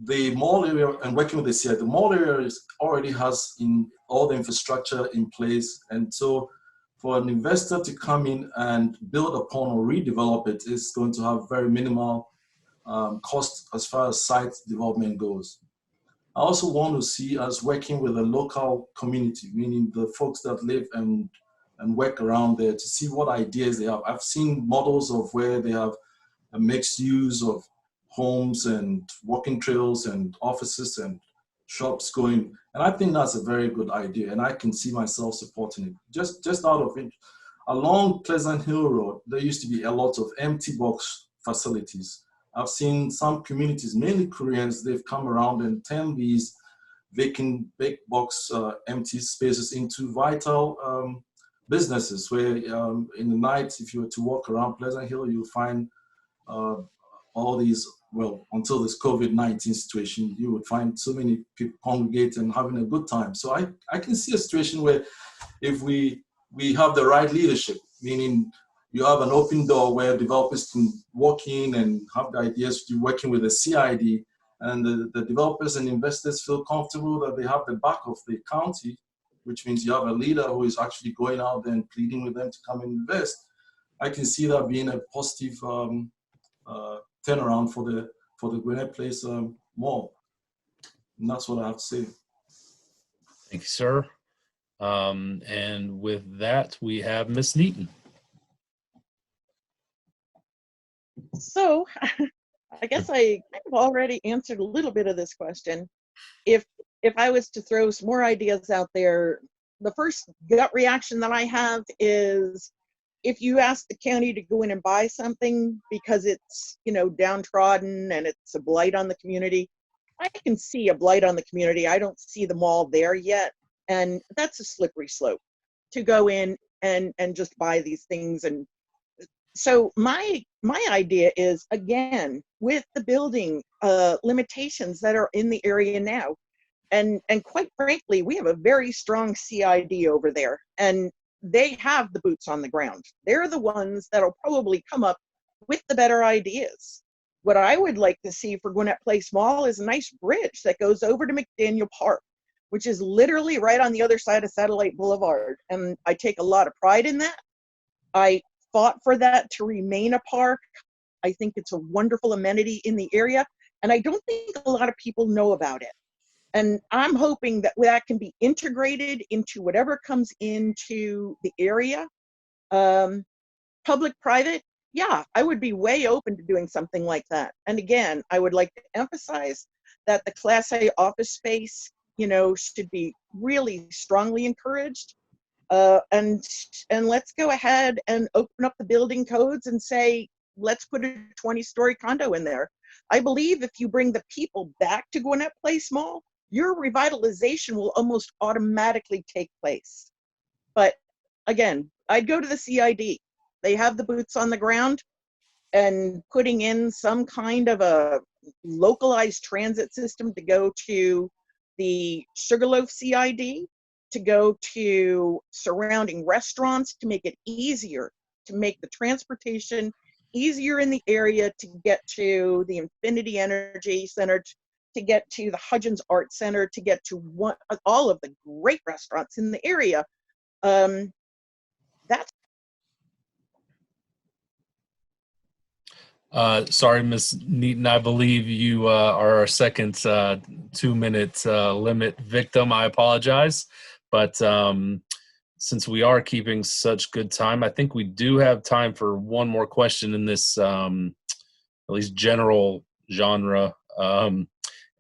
The mall area, and working with the CID, the mall area already has all the infrastructure in place. And so for an investor to come in and build upon or redevelop it is going to have very minimal cost as far as site development goes. I also want to see us working with the local community, meaning the folks that live and work around there, to see what ideas they have. I've seen models of where they have a mixed use of homes and walking trails and offices and shops going, and I think that's a very good idea, and I can see myself supporting it. Just out of it, along Pleasant Hill Road, there used to be a lot of empty box facilities. I've seen some communities, mainly Koreans, they've come around and turned these vacant big box empty spaces into vital businesses where in the night, if you were to walk around Pleasant Hill, you'll find all these, well, until this COVID-19 situation, you would find so many people congregate and having a good time. So I can see a situation where if we have the right leadership, meaning you have an open door where developers can walk in and have the ideas, you're working with a CID, and the developers and investors feel comfortable that they have the back of the county, which means you have a leader who is actually going out there and pleading with them to come and invest. I can see that being a positive turnaround for the Gwinnett Place Mall. And that's what I have to say. Thank you, sir. And with that, we have Ms. Neaton. So I guess I kind of already answered a little bit of this question. If I was to throw some more ideas out there, the first gut reaction that I have is if you ask the county to go in and buy something because it's, you know, downtrodden and it's a blight on the community, I can see a blight on the community. I don't see the mall there yet. And that's a slippery slope to go in and just buy these things. And so my idea is, again, with the building limitations that are in the area now, and quite frankly, we have a very strong CID over there, and they have the boots on the ground. They're the ones that'll probably come up with the better ideas. What I would like to see for Gwinnett Place Mall is a nice bridge that goes over to McDaniel Park, which is literally right on the other side of Satellite Boulevard. And I take a lot of pride in that. I fought for that to remain a park. I think it's a wonderful amenity in the area, and I don't think a lot of people know about it. And I'm hoping that that can be integrated into whatever comes into the area. Public-private, yeah, I would be way open to doing something like that. And again, I would like to emphasize that the Class A office space, you know, should be really strongly encouraged. And let's go ahead and open up the building codes and say, let's put a 20-story condo in there. I believe if you bring the people back to Gwinnett Place Mall, your revitalization will almost automatically take place. But again, I'd go to the CID. They have the boots on the ground, and putting in some kind of a localized transit system to go to the Sugarloaf CID, to go to surrounding restaurants, to make it easier, to make the transportation easier in the area, to get to the Infinity Energy Center, to get to the Hudgens Art Center, to get to all of the great restaurants in the area. That's Sorry, Ms. Neaton, I believe you are our second 2-minute limit victim. I apologize. But since we are keeping such good time, I think we do have time for one more question in this at least general genre.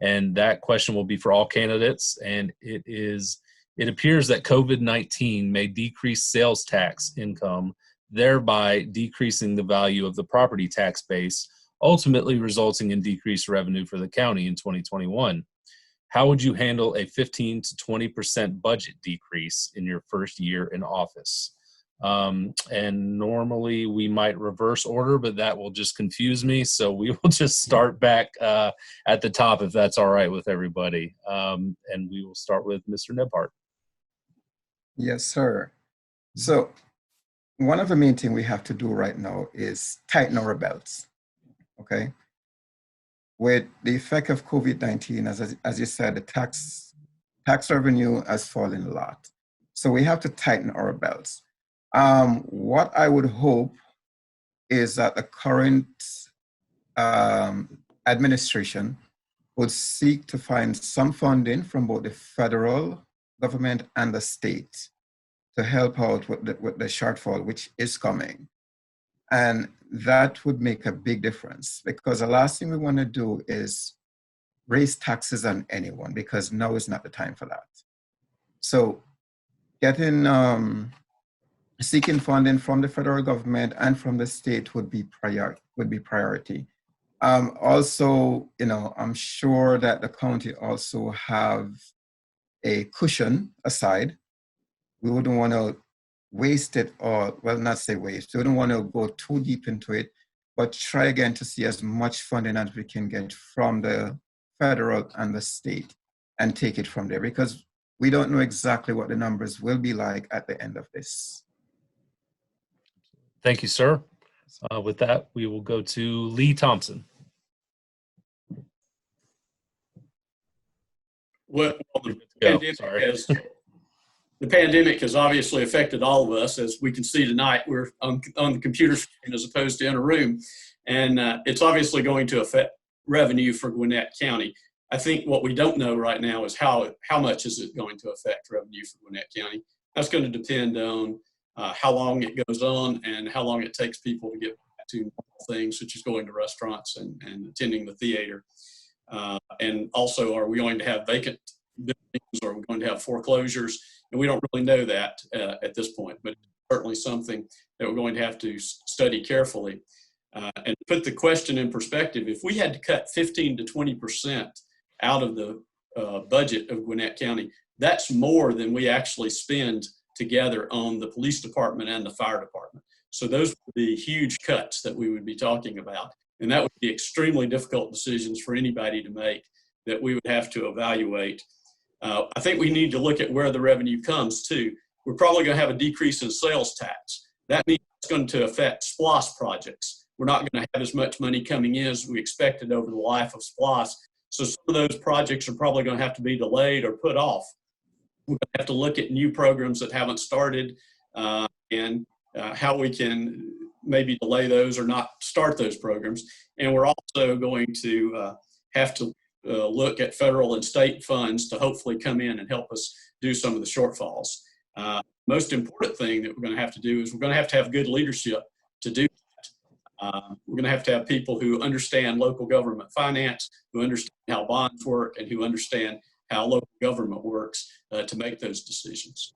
And that question will be for all candidates. And it appears that COVID-19 may decrease sales tax income, thereby decreasing the value of the property tax base, ultimately resulting in decreased revenue for the county in 2021. How would you handle a 15 to 20% budget decrease in your first year in office? And normally we might reverse order, but that will just confuse me. So we will just start back at the top, if that's all right with everybody. And we will start with Mr. Nebhart. Yes, sir. So one of the main things we have to do right now is tighten our belts, okay? With the effect of COVID-19, as you said, the tax revenue has fallen a lot. So we have to tighten our belts. What I would hope is that the current administration would seek to find some funding from both the federal government and the state to help out with the shortfall, which is coming. And that would make a big difference, because the last thing we want to do is raise taxes on anyone, because now is not the time for that. So seeking funding from the federal government and from the state would be priority. Also, you know, I'm sure that the county also have a cushion aside. We wouldn't want to waste it, or, well, not say waste. We wouldn't want to go too deep into it, but try again to see as much funding as we can get from the federal and the state and take it from there, because we don't know exactly what the numbers will be like at the end of this. Thank you, sir. With that, we will go to Lee Thompson. Well, Go. the pandemic has obviously affected all of us. As we can see tonight, we're on the computer screen as opposed to in a room. And it's obviously going to affect revenue for Gwinnett County. I think what we don't know right now is how much is it going to affect revenue for Gwinnett County. That's going to depend on how long it goes on and how long it takes people to get back to things, such as going to restaurants and attending the theater. And also, are we going to have vacant buildings, or are we going to have foreclosures? And we don't really know that at this point, but it's certainly something that we're going to have to study carefully. And to put the question in perspective, if we had to cut 15 to 20% out of the budget of Gwinnett County, that's more than we actually spend together on the police department and the fire department. So those would be huge cuts that we would be talking about. And that would be extremely difficult decisions for anybody to make that we would have to evaluate. I think we need to look at where the revenue comes too. We're probably going to have a decrease in sales tax. That means it's going to affect SPLOST projects. We're not going to have as much money coming in as we expected over the life of SPLOST. So some of those projects are probably going to have to be delayed or put off. We're going to have to look at new programs that haven't started and how we can maybe delay those or not start those programs. And we're also going to have to look at federal and state funds to hopefully come in and help us do some of the shortfalls. Most important thing that we're going to have to do is we're going to have good leadership to do that. We're going to have people who understand local government finance, who understand how bonds work, and who understand how local government works to make those decisions.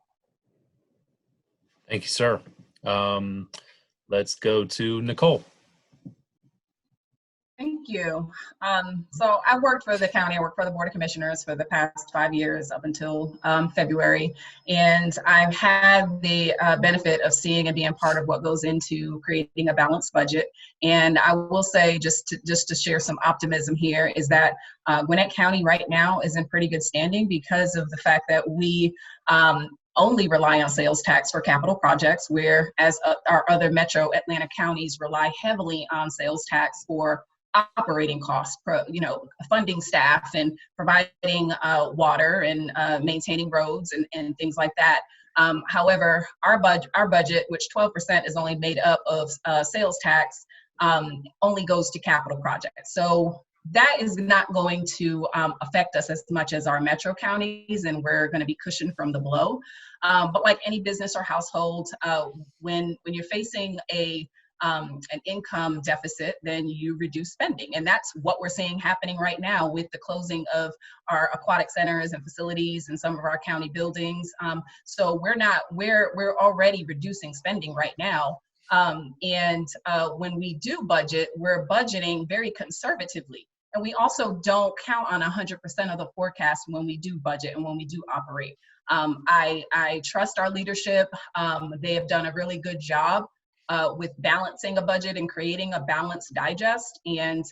Thank you, sir. Let's go to Nicole. Thank you. So I worked for the county. I worked for the Board of Commissioners for the past 5 years up until February. And I've had the benefit of seeing and being part of what goes into creating a balanced budget. And I will say, just to share some optimism here, is that Gwinnett County right now is in pretty good standing because of the fact that we only rely on sales tax for capital projects, whereas our other metro Atlanta counties rely heavily on sales tax for operating costs, funding staff and providing water and maintaining roads and things like that. However, our budget, which 12% is only made up of sales tax, only goes to capital projects. So that is not going to affect us as much as our metro counties, and we're going to be cushioned from the blow. But like any business or household, when you're facing an income deficit, then you reduce spending. And that's what we're seeing happening right now with the closing of our aquatic centers and facilities and some of our county buildings. So we're already reducing spending right now. And when we do budget, we're budgeting very conservatively. And we also don't count on 100% of the forecast when we do budget and when we do operate. I trust our leadership. They have done a really good job with balancing a budget and creating a balanced digest. And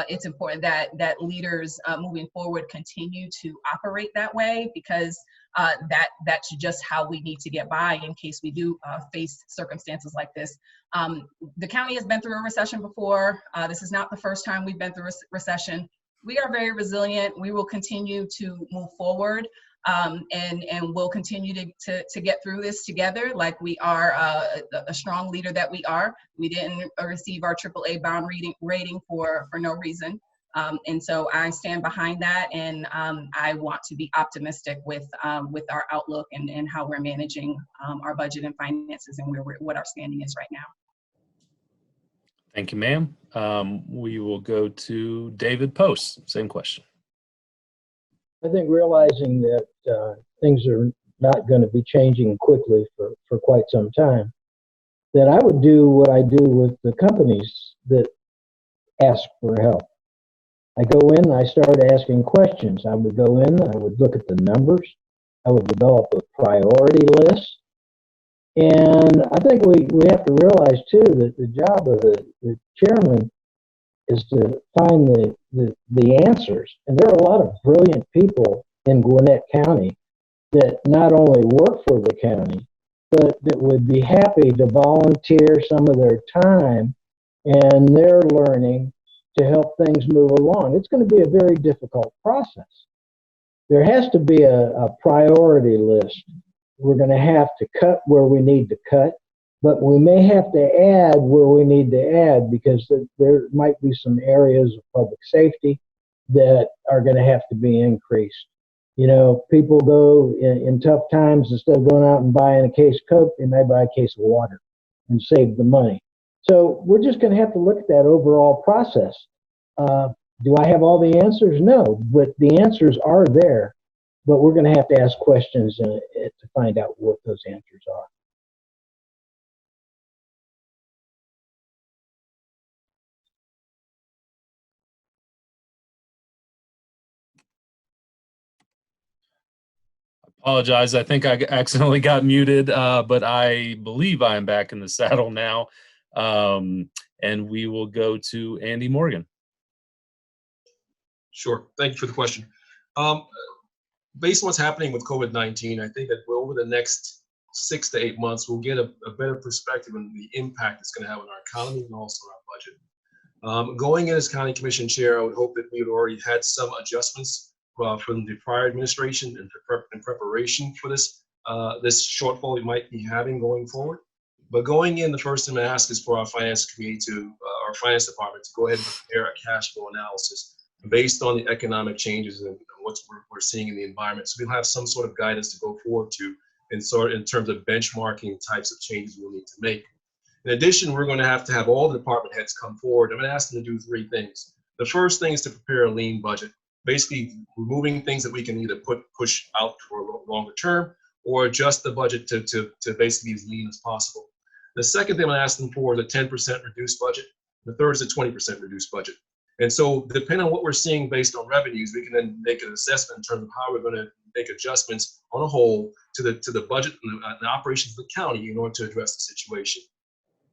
it's important that leaders moving forward continue to operate that way, because that's just how we need to get by in case we do face circumstances like this. The county has been through a recession before. This is not the first time we've been through a recession. We are very resilient. We will continue to move forward. And we'll continue to get through this together, like we are a strong leader that we are. We didn't receive our AAA bond rating for no reason. And so I stand behind that, and I want to be optimistic with our outlook and how we're managing our budget and finances and what our standing is right now. Thank you, ma'am. We will go to David Post. Same question. I think realizing that things are not going to be changing quickly for quite some time, that I would do what I do with the companies that ask for help. I go in, I start asking questions. I would go in, I would look at the numbers. I would develop a priority list. And I think we have to realize too that the job of the chairman is to find the answers. And there are a lot of brilliant people in Gwinnett County that not only work for the county, but that would be happy to volunteer some of their time and their learning to help things move along. It's going to be a very difficult process. There has to be a priority list. We're going to have to cut where we need to cut, but we may have to add where we need to add because there might be some areas of public safety that are going to have to be increased. You know, people go in tough times, instead of going out and buying a case of Coke, they may buy a case of water and save the money. So we're just going to have to look at that overall process. Do I have all the answers? No, but the answers are there. But we're going to have to ask questions to find out what those answers are. Apologize. I think I accidentally got muted, but I believe I am back in the saddle now. And we will go to Andy Morgan. Sure. Thank you for the question. Based on what's happening with COVID-19, I think that over the next 6 to 8 months, we'll get a better perspective on the impact it's going to have on our economy and also our budget. Going in as County Commission Chair, I would hope that we had already had some adjustments from the prior administration in preparation for this shortfall we might be having going forward. But going in, the first thing I ask is for our finance committee our finance department to go ahead and prepare a cash flow analysis based on the economic changes and what we're seeing in the environment. So we'll have some sort of guidance to go forward to in terms of benchmarking types of changes we'll need to make. In addition, we're going to have all the department heads come forward. I'm going to ask them to do 3 things. The first thing is to prepare a lean budget, basically removing things that we can either push out for a longer term or adjust the budget to basically be as lean as possible. The second thing I'm going to ask them for is a 10% reduced budget. The third is a 20% reduced budget. And so depending on what we're seeing based on revenues, we can then make an assessment in terms of how we're going to make adjustments on a whole to the budget and the operations of the county in order to address the situation.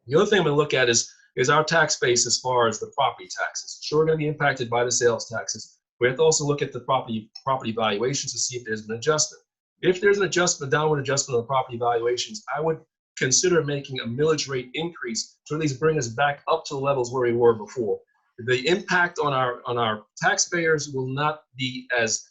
The other thing I'm going to look at is our tax base as far as the property taxes. Sure, we're going to be impacted by the sales taxes. We have to also look at the property valuations to see if there's an adjustment. If there's an adjustment, downward adjustment on the property valuations, I would consider making a millage rate increase to at least bring us back up to the levels where we were before. The impact on our taxpayers will not be as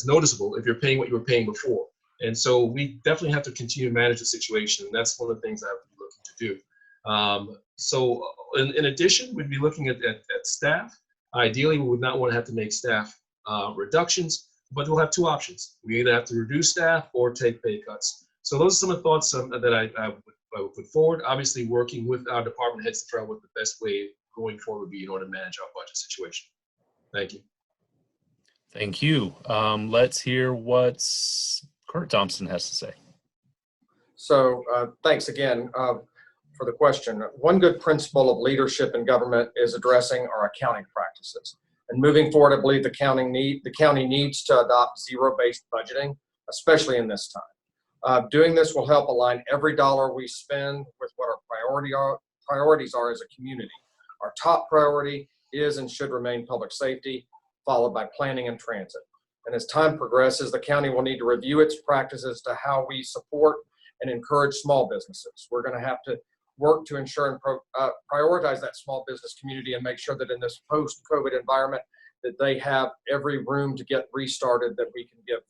noticeable if you're paying what you were paying before. And so we definitely have to continue to manage the situation. And that's one of the things I would be looking to do. So in addition, we'd be looking at staff. Ideally, we would not want to have to make staff reductions, but we'll have 2 options. We either have to reduce staff or take pay cuts. So those are some of the thoughts that I would put forward. Obviously, working with our department heads to figure out what the best way going forward would be in order to manage our budget situation. Thank you. Thank you. Let's hear what Kurt Thompson has to say. So thanks again for the question. One good principle of leadership in government is addressing our accounting practices. And moving forward, I believe the county needs to adopt zero-based budgeting, especially in this time. Doing this will help align every dollar we spend with what our priorities are as a community. Our top priority is and should remain public safety, followed by planning and transit. And as time progresses, the county will need to review its practices to how we support and encourage small businesses. We're going to have to work to ensure and prioritize that small business community and make sure that in this post-COVID environment that they have every room to get restarted that we can give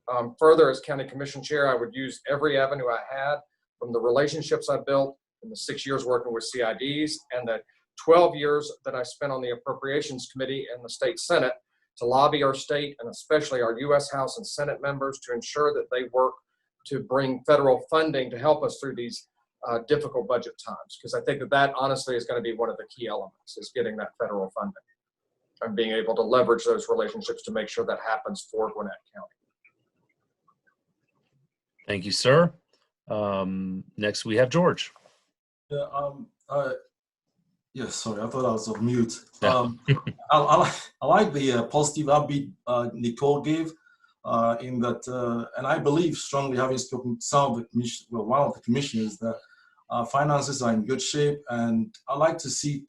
them. Further, as County Commission Chair, I would use every avenue I had from the relationships I built in the 6 years working with CIDs and the 12 years that I spent on the Appropriations Committee in the State Senate to lobby our state and especially our U.S. House and Senate members to ensure that they work to bring federal funding to help us through these difficult budget times. Because I think that honestly is going to be one of the key elements, is getting that federal funding and being able to leverage those relationships to make sure that happens for Gwinnett County. Thank you, sir. Next we have George. Yes, sorry, I thought I was on mute. I like the positive upbeat Nicole gave. in that, and I believe strongly, having spoken to some of the one of the commissioners, that finances are in good shape, and I like to see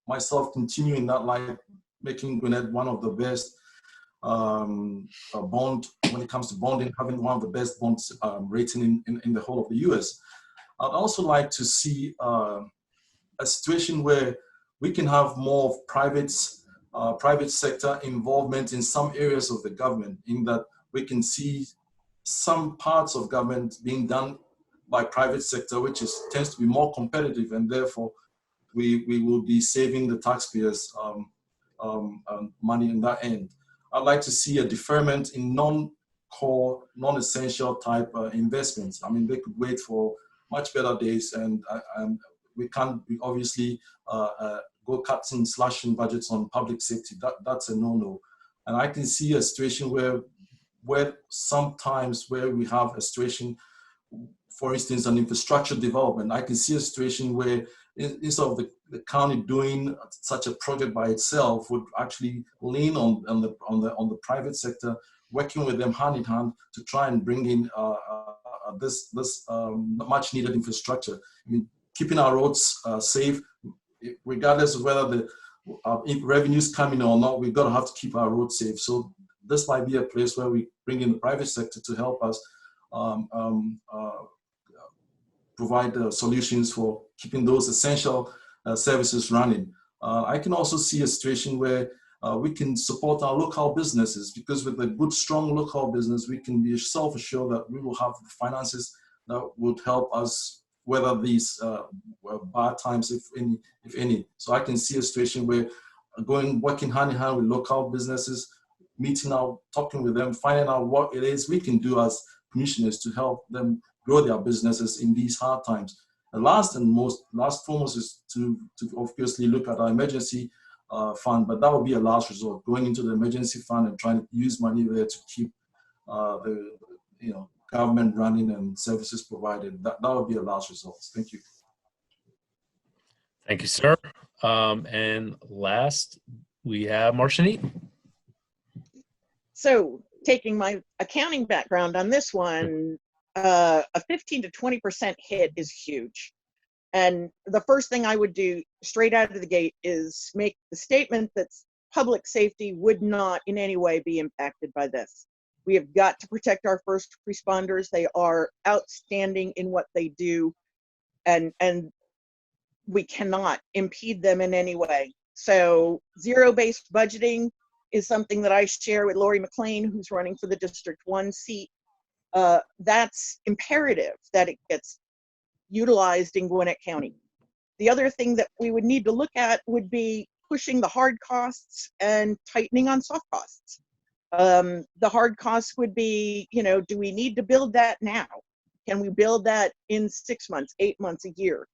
myself continuing that light, making Gwinnett one of the best bond when it comes to bonding, having one of the best bonds rating in the whole of the U.S. I'd also like to see a situation where we can have more of private sector involvement in some areas of the government, in that we can see some parts of government being done by private sector, which tends to be more competitive, and therefore we will be saving the taxpayers money in that end. I'd like to see a deferment in non-core, non-essential type investments. I mean, they could wait for much better days, and we can't obviously go cutting, slashing budgets on public safety. That's a no-no. And I can see a situation where sometimes where we have a situation, for instance, an infrastructure development, I can see a situation where instead of the county doing such a project by itself, would actually lean on the private sector, working with them hand in hand to try and bring in this much needed infrastructure. I mean, keeping our roads safe, regardless of whether the if revenues come in or not, we've got to have to keep our roads safe. So this might be a place where we bring in the private sector to help us provide solutions for keeping those essential services running. I can also see a situation where we can support our local businesses, because with a good, strong local business, we can be self-assured that we will have the finances that would help us weather these bad times, if any. So I can see a situation where working hand in hand with local businesses, meeting out, talking with them, finding out what it is we can do as commissioners to help them grow their businesses in these hard times. And last foremost is to obviously look at our emergency fund, but that would be a last resort, going into the emergency fund and trying to use money there to keep the government running and services provided. That would be a last resort. Thank you. Thank you, sir. And last, we have Marcianite. So taking my accounting background on this one, a 15 to 20% hit is huge. And the first thing I would do straight out of the gate is make the statement that public safety would not in any way be impacted by this. We have got to protect our first responders. They are outstanding in what they do, and we cannot impede them in any way. So zero-based budgeting is something that I share with Lori McLean, who's running for the District 1 seat. That's imperative that it gets utilized in Gwinnett County. The other thing that we would need to look at would be pushing the hard costs and tightening on soft costs. The hard costs would be, do we need to build that now? Can we build that in 6 months, 8 months, a year?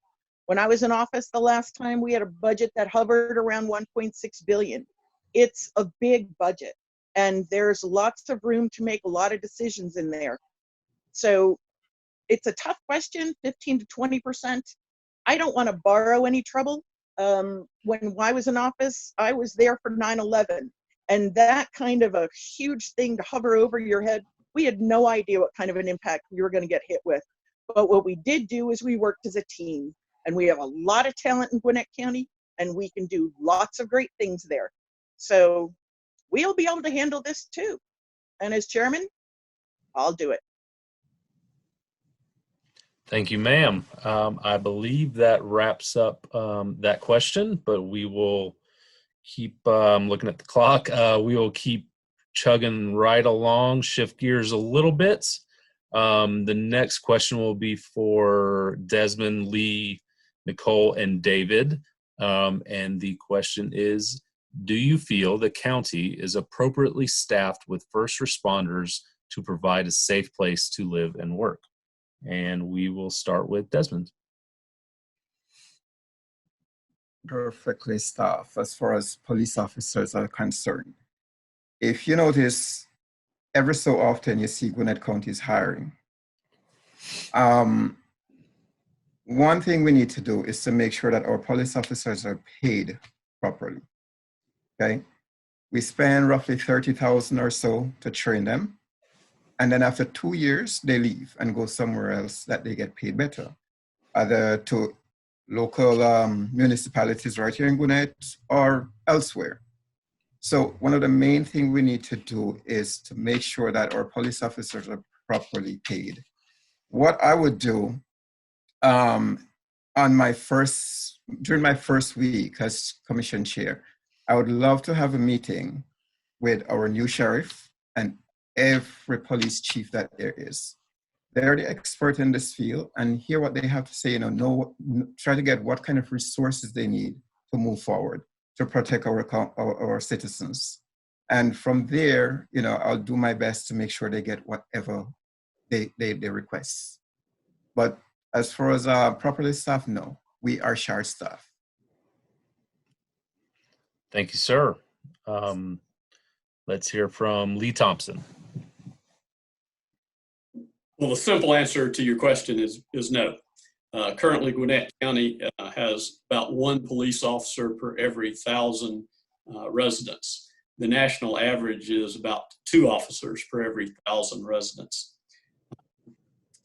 When I was in office the last time, we had a budget that hovered around 1.6 billion. It's a big budget, and there's lots of room to make a lot of decisions in there. So it's a tough question, 15 to 20%. I don't want to borrow any trouble. When I was in office, I was there for 9/11, and that kind of a huge thing to hover over your head, we had no idea what kind of an impact we were going to get hit with. But what we did do is we worked as a team, and we have a lot of talent in Gwinnett County, and we can do lots of great things there. So we'll be able to handle this too. And as chairman, I'll do it. Thank you, ma'am. I believe that wraps up that question, but we will keep looking at the clock. We will keep chugging right along, shift gears a little bit. The next question will be for Desmond, Lee, Nicole, and David. And the question is, do you feel the county is appropriately staffed with first responders to provide a safe place to live and work? And we will start with Desmond. Perfectly staffed as far as police officers are concerned. If you notice, every so often you see Gwinnett County is hiring. One thing we need to do is to make sure that our police officers are paid properly. Okay, we spend roughly $30,000 or so to train them. And then after 2 years, they leave and go somewhere else that they get paid better, either to local municipalities right here in Gwinnett or elsewhere. So one of the main things we need to do is to make sure that our police officers are properly paid. What I would do during my first week as commission chair, I would love to have a meeting with our new sheriff and every police chief that there is. They're the expert in this field, and hear what they have to say, try to get what kind of resources they need to move forward to protect our citizens. And from there, I'll do my best to make sure they get whatever they request. But as far as properly staffed, no, we are short staffed. Thank you, sir. Let's hear from Lee Thompson. Well, the simple answer to your question is no. Currently, Gwinnett County has about 1 police officer per every 1,000 residents. The national average is about 2 officers per every 1,000 residents.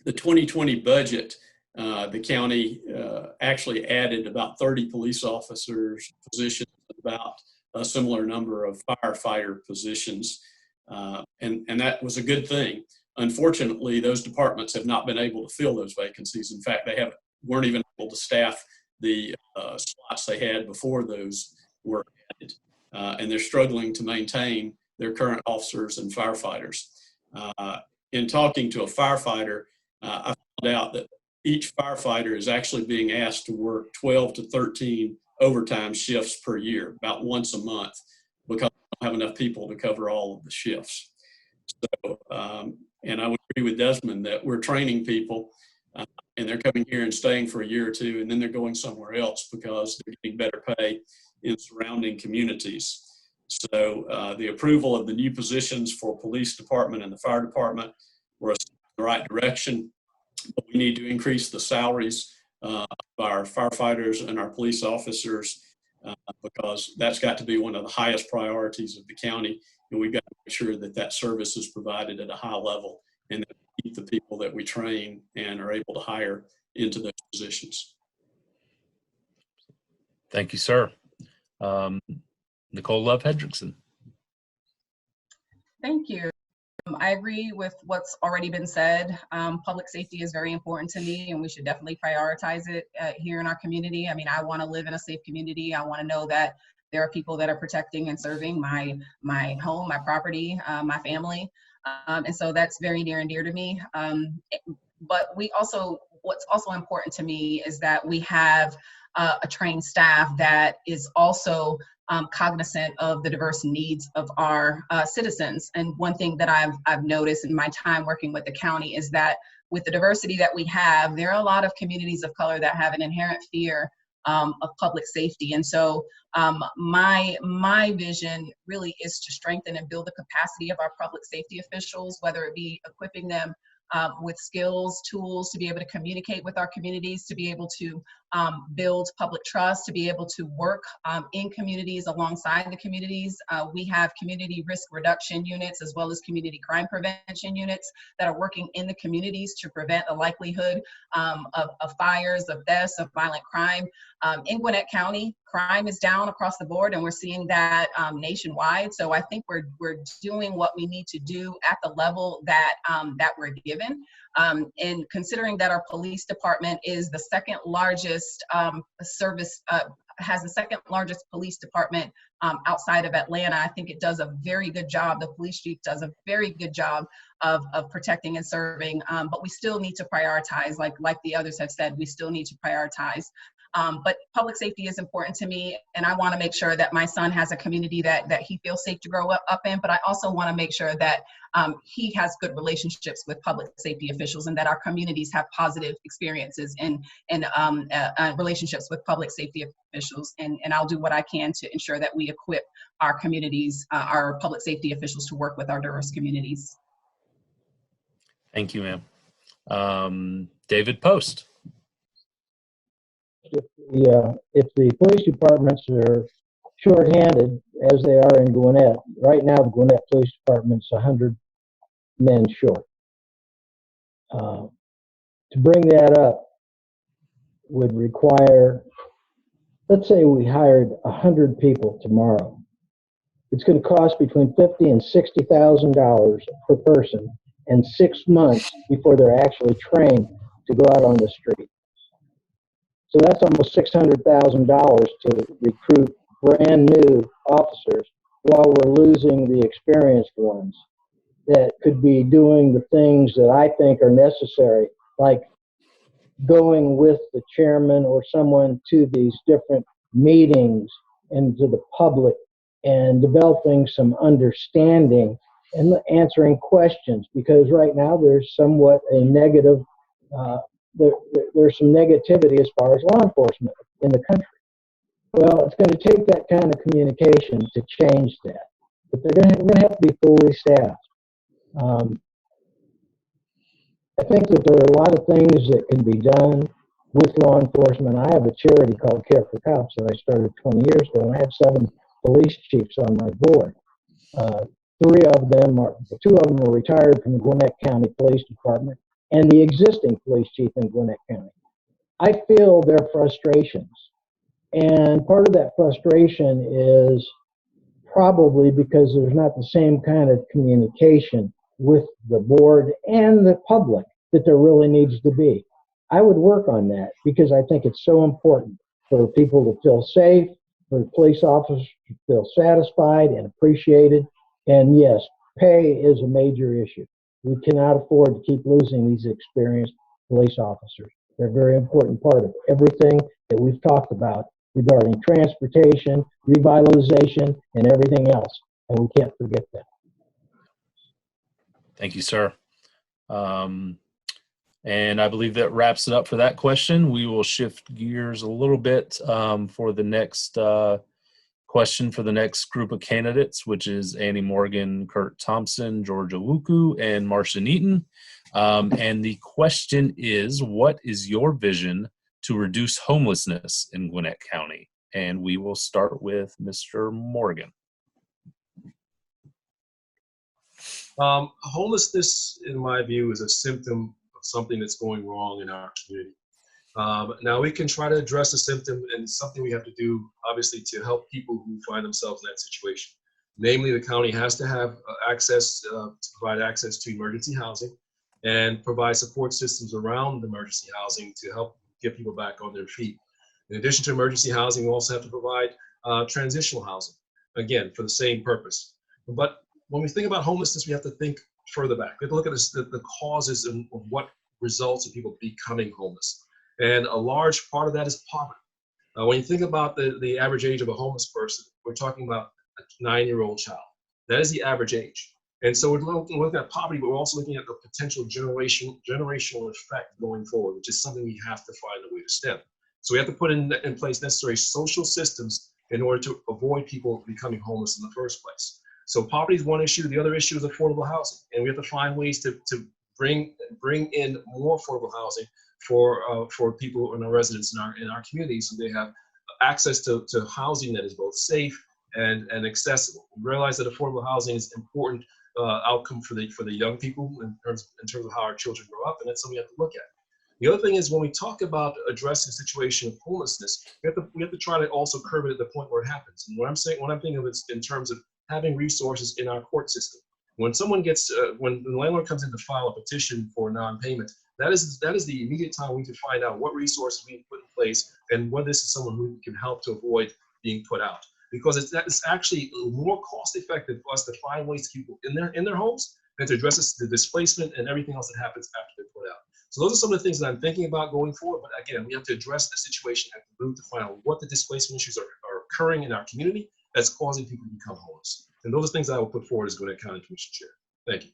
The 2020 budget, the county actually added about 30 police officers positions, about a similar number of firefighter positions, and that was a good thing. Unfortunately, those departments have not been able to fill those vacancies. In fact, they weren't even able to staff the slots they had before those were added, and they're struggling to maintain their current officers and firefighters. In talking to a firefighter, I found out that each firefighter is actually being asked to work 12 to 13 overtime shifts per year, about once a month, because we don't have enough people to cover all of the shifts. So, and I would agree with Desmond that we're training people and they're coming here and staying for a year or two, and then they're going somewhere else because they're getting better pay in surrounding communities. So the approval of the new positions for police department and the fire department were a step in the right direction, but we need to increase the salaries of our firefighters and our police officers because that's got to be one of the highest priorities of the county. And we've got to make sure that that service is provided at a high level and that we keep the people that we train and are able to hire into those positions. Thank you, sir. Nicole Love Hendrickson. Thank you. I agree with what's already been said. Public safety is very important to me, and we should definitely prioritize it here in our community. I mean, I want to live in a safe community. I want to know that there are people that are protecting and serving my home, my property, my family. And so that's very near and dear to me. But what's also important to me is that we have a trained staff that is also cognizant of the diverse needs of our citizens. And one thing that I've noticed in my time working with the county is that with the diversity that we have, there are a lot of communities of color that have an inherent fear of public safety. And so my vision really is to strengthen and build the capacity of our public safety officials, whether it be equipping them with skills, tools to be able to communicate with our communities, to be able to build public trust, to be able to work in communities alongside the communities. We have community risk reduction units as well as community crime prevention units that are working in the communities to prevent the likelihood of fires, of deaths, of violent crime. In Gwinnett County, crime is down across the board, and we're seeing that nationwide. So I think we're doing what we need to do at the level that we're given. And considering that our police department is the second largest has the second largest police department outside of Atlanta, I think it does a very good job. The police chief does a very good job of protecting and serving, but we still need to prioritize, like the others have said, we still need to prioritize. But public safety is important to me, and I want to make sure that my son has a community that he feels safe to grow up in, but I also want to make sure that he has good relationships with public safety officials and that our communities have positive experiences and relationships with public safety officials. And I'll do what I can to ensure that we equip our communities, our public safety officials to work with our diverse communities. Thank you, ma'am. David Post. If the police departments are shorthanded, as they are in Gwinnett, right now the Gwinnett Police Department's 100 men short. To bring that up would require, let's say we hired 100 people tomorrow. It's going to cost between $50,000 and $60,000 per person, and 6 months before they're actually trained to go out on the street. So that's almost $600,000 to recruit brand new officers while we're losing the experienced ones that could be doing the things that I think are necessary, like going with the chairman or someone to these different meetings and to the public and developing some understanding and answering questions, because right now there's somewhat a negative, there's some negativity as far as law enforcement in the country. Well, it's going to take that kind of communication to change that, but they're going to have to be fully staffed. I think that there are a lot of things that can be done with law enforcement. I have a charity called Care for Cops that I started 20 years ago, and I have 7 police chiefs on my board. 2 of them are retired from the Gwinnett County Police Department and the existing police chief in Gwinnett County. I feel their frustrations, and part of that frustration is probably because there's not the same kind of communication with the board and the public that there really needs to be. I would work on that because I think it's so important for people to feel safe, for police officers to feel satisfied and appreciated. And yes, pay is a major issue. We cannot afford to keep losing these experienced police officers. They're a very important part of everything that we've talked about regarding transportation, revitalization, and everything else. And we can't forget that. Thank you, sir. And I believe that wraps it up for that question. We will shift gears a little bit for the next question for the next group of candidates, which is Annie Morgan, Kurt Thompson, Georgia Wuku, and Marcia Neaton. And the question is, what is your vision to reduce homelessness in Gwinnett County? And we will start with Mr. Morgan. Homelessness, in my view, is a symptom of something that's going wrong in our community. Now, we can try to address the symptom, and it's something we have to do, obviously, to help people who find themselves in that situation. Namely, the county has to have access, to provide access to emergency housing and provide support systems around the emergency housing to help get people back on their feet. In addition to emergency housing, we also have to provide transitional housing, again, for the same purpose. But when we think about homelessness, we have to think further back. We have to look at the causes of what results in people becoming homeless. And a large part of that is poverty. When you think about the average age of a homeless person, we're talking about a 9-year-old child. That is the average age. And so we're looking at poverty, but we're also looking at the potential generational effect going forward, which is something we have to find a way to stem. So we have to put in place necessary social systems in order to avoid people becoming homeless in the first place. So poverty is one issue. The other issue is affordable housing. And we have to find ways to bring in more affordable housing for people and our residents in our communities, so they have access to housing that is both safe and accessible. We realize that affordable housing is an important outcome for the young people in terms of how our children grow up, and that's something we have to look at. The other thing is, when we talk about addressing the situation of homelessness, we have to try to also curb it at the point where it happens. And what I'm thinking of is in terms of having resources in our court system. When someone when the landlord comes in to file a petition for non-payment, that is the immediate time we can find out what resources we can put in place and whether this is someone who can help to avoid being put out. Because it's actually more cost effective for us to find ways to keep people in their homes and to address the displacement and everything else that happens after they're put out. So those are some of the things that I'm thinking about going forward. But again, we have to address the situation at the root to find out what the displacement issues are occurring in our community that's causing people to become homeless. And those are things that I will put forward as Gwinnett County Commission Chair. Thank you.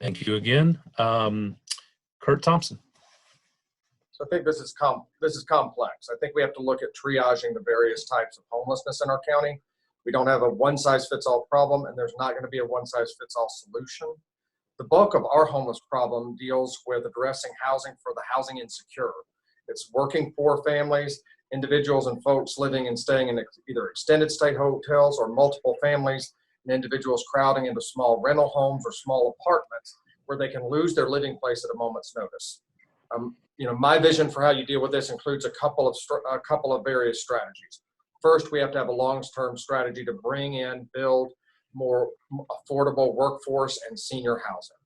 Thank you again. Kurt Thompson. So I think this is complex. I think we have to look at triaging the various types of homelessness in our county. We don't have a one-size-fits-all problem, and there's not going to be a one-size-fits-all solution. The bulk of our homeless problem deals with addressing housing for the housing insecure. It's working poor families, individuals and folks living and staying in either extended stay hotels or multiple families and individuals crowding into small rental homes or small apartments where they can lose their living place at a moment's notice. My vision for how you deal with this includes a couple of various strategies. First, we have to have a long-term strategy to bring in, build more affordable workforce and senior housing.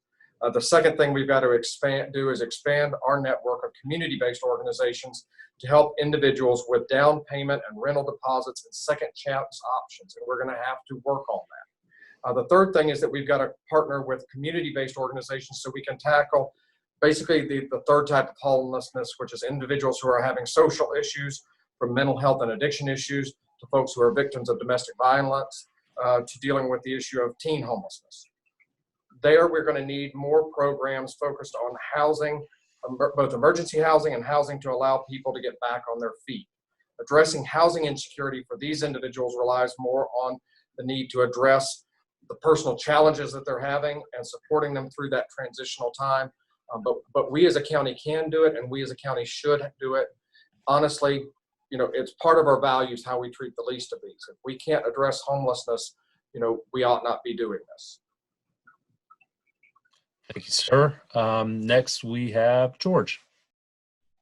The second thing we've got to expand our network of community-based organizations to help individuals with down payment and rental deposits and second chance options, and we're going to have to work on that. The third thing is that we've got to partner with community-based organizations so we can tackle basically the third type of homelessness, which is individuals who are having social issues, from mental health and addiction issues to folks who are victims of domestic violence, to dealing with the issue of teen homelessness. There, we're going to need more programs focused on housing, both emergency housing and housing to allow people to get back on their feet. Addressing housing insecurity for these individuals relies more on the need to address the personal challenges that they're having and supporting them through that transitional time. But we as a county can do it, and we as a county should do it. Honestly, it's part of our values how we treat the least of these. If we can't address homelessness, we ought not be doing this. Thank you, sir. Next, we have George.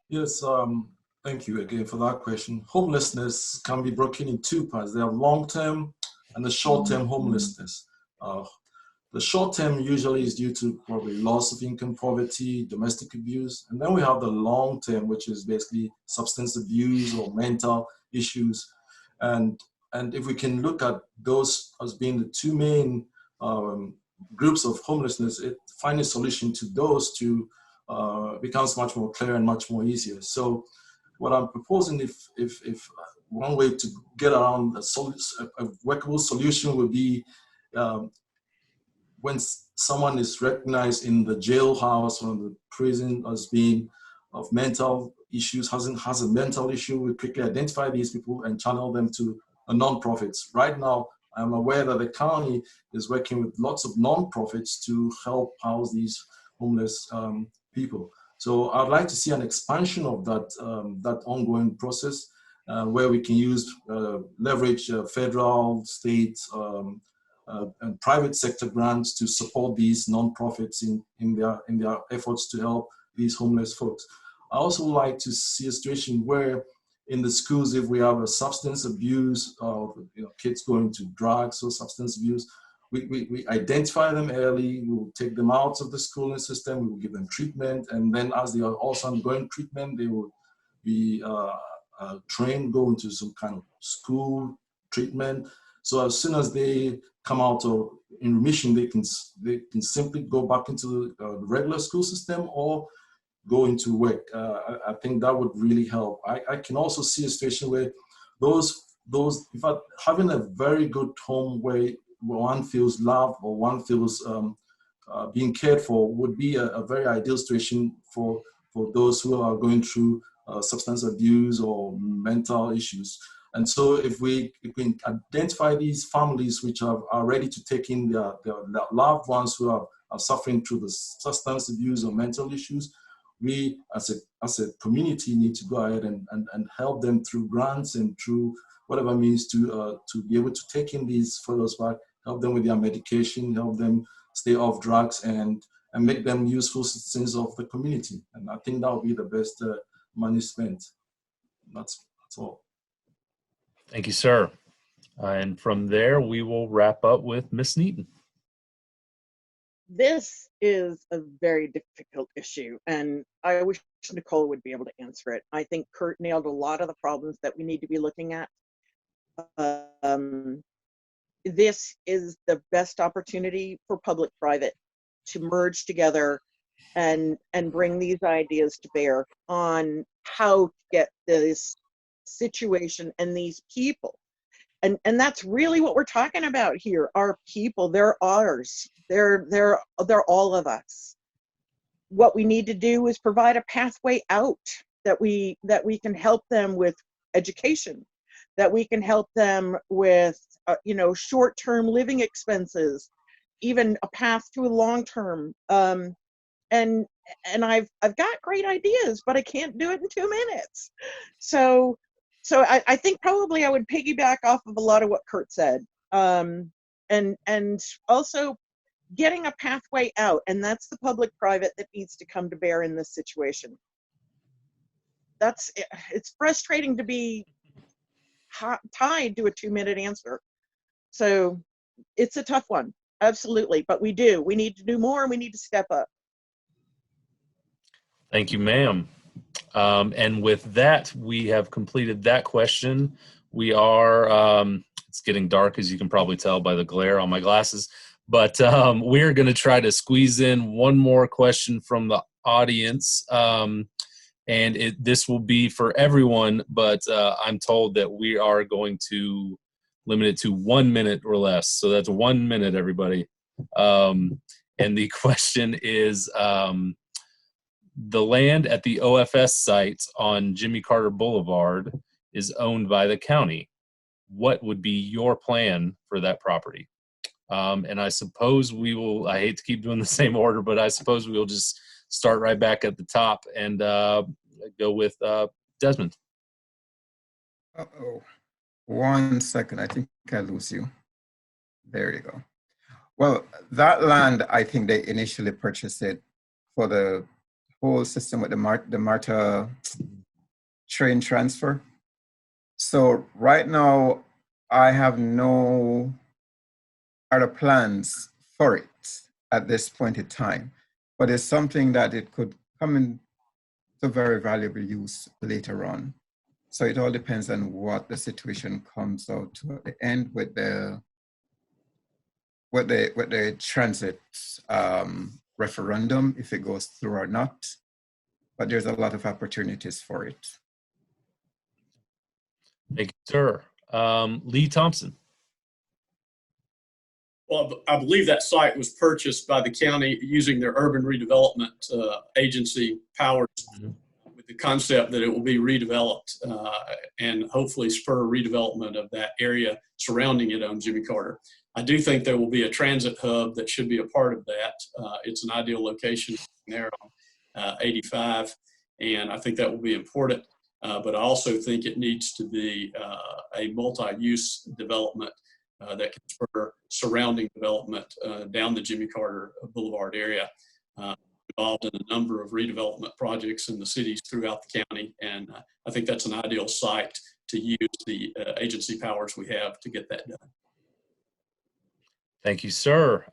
Yes, thank you again for that question. Homelessness can be broken in two parts. They have long-term and the short-term homelessness. The short-term usually is due to probably loss of income, poverty, domestic abuse. And then we have the long-term, which is basically substance abuse or mental issues. And if we can look at those as being the two main groups of homelessness, finding a solution to those two becomes much more clear and much more easier. So what I'm proposing, if one way to get around a workable solution would be when someone is recognized in the jailhouse or the prison as being of mental issues, has a mental issue, we quickly identify these people and channel them to a non-profits. Right now, I'm aware that the county is working with lots of non-profits to help house these homeless people. So I'd like to see an expansion of that ongoing process where we can leverage federal, state, and private sector grants to support these non-profits in their efforts to help these homeless folks. I also like to see a situation where in the schools, if we have a substance abuse, kids going to drugs or substance abuse, we identify them early, we will take them out of the schooling system, we will give them treatment, and then as they are also undergoing treatment, they will be trained, go into some kind of school treatment. So as soon as they come out in remission, they can simply go back into the regular school system or go into work. I think that would really help. I can also see a situation where those in fact, having a very good home where one feels loved or one feels being cared for would be a very ideal situation for those who are going through substance abuse or mental issues. And so if we can identify these families which are ready to take in their loved ones who are suffering through the substance abuse or mental issues, we as a community need to go ahead and help them through grants and through whatever means to be able to take in these fellows back, help them with their medication, help them stay off drugs, and make them useful citizens of the community. And I think that would be the best money spent. That's all. Thank you, sir. And from there, we will wrap up with Ms. Neaton. This is a very difficult issue, and I wish Nicole would be able to answer it. I think Kurt nailed a lot of the problems that we need to be looking at. This is the best opportunity for public-private to merge together and bring these ideas to bear on how to get this situation and these people. And that's really what we're talking about here. Our people, they're ours. They're all of us. What we need to do is provide a pathway out, that we can help them with education, that we can help them with short-term living expenses, even a path to a long-term. And I've got great ideas, but I can't do it in 2 minutes. So I think probably I would piggyback off of a lot of what Kurt said. and also getting a pathway out. And that's the public-private that needs to come to bear in this situation. It's frustrating to be tied to a 2-minute answer. So it's a tough one, absolutely. But we need to do more, and we need to step up. Thank you, ma'am. And with that, we have completed that question. We are, it's getting dark, as you can probably tell by the glare on my glasses, but we're going to try to squeeze in one more question from the audience. And this will be for everyone, but I'm told that we are going to limit it to 1 minute or less. So that's 1 minute, everybody. And the question is, the land at the OFS site on Jimmy Carter Boulevard is owned by the county. What would be your plan for that property? And I suppose I hate to keep doing the same order, but I suppose we will just start right back at the top and go with Desmond. Uh-oh. 1 second. I think I lose you. There you go. Well, that land, I think they initially purchased it for the whole system with the MARTA train transfer. So right now, I have no other plans for it at this point in time, but it's something that it could come into very valuable use later on. So it all depends on what the situation comes out to at the end with the transit referendum, if it goes through or not. But there's a lot of opportunities for it. Thank you, sir. Lee Thompson. Well, I believe that site was purchased by the county using their urban redevelopment agency powers, with the concept that it will be redeveloped and hopefully spur redevelopment of that area surrounding it on Jimmy Carter. I do think there will be a transit hub that should be a part of that. It's an ideal location there on 85, and I think that will be important. But I also think it needs to be a multi-use development that can spur surrounding development down the Jimmy Carter Boulevard area. Involved in a number of redevelopment projects in the cities throughout the county, and I think that's an ideal site to use the agency powers we have to get that done. Thank you, sir.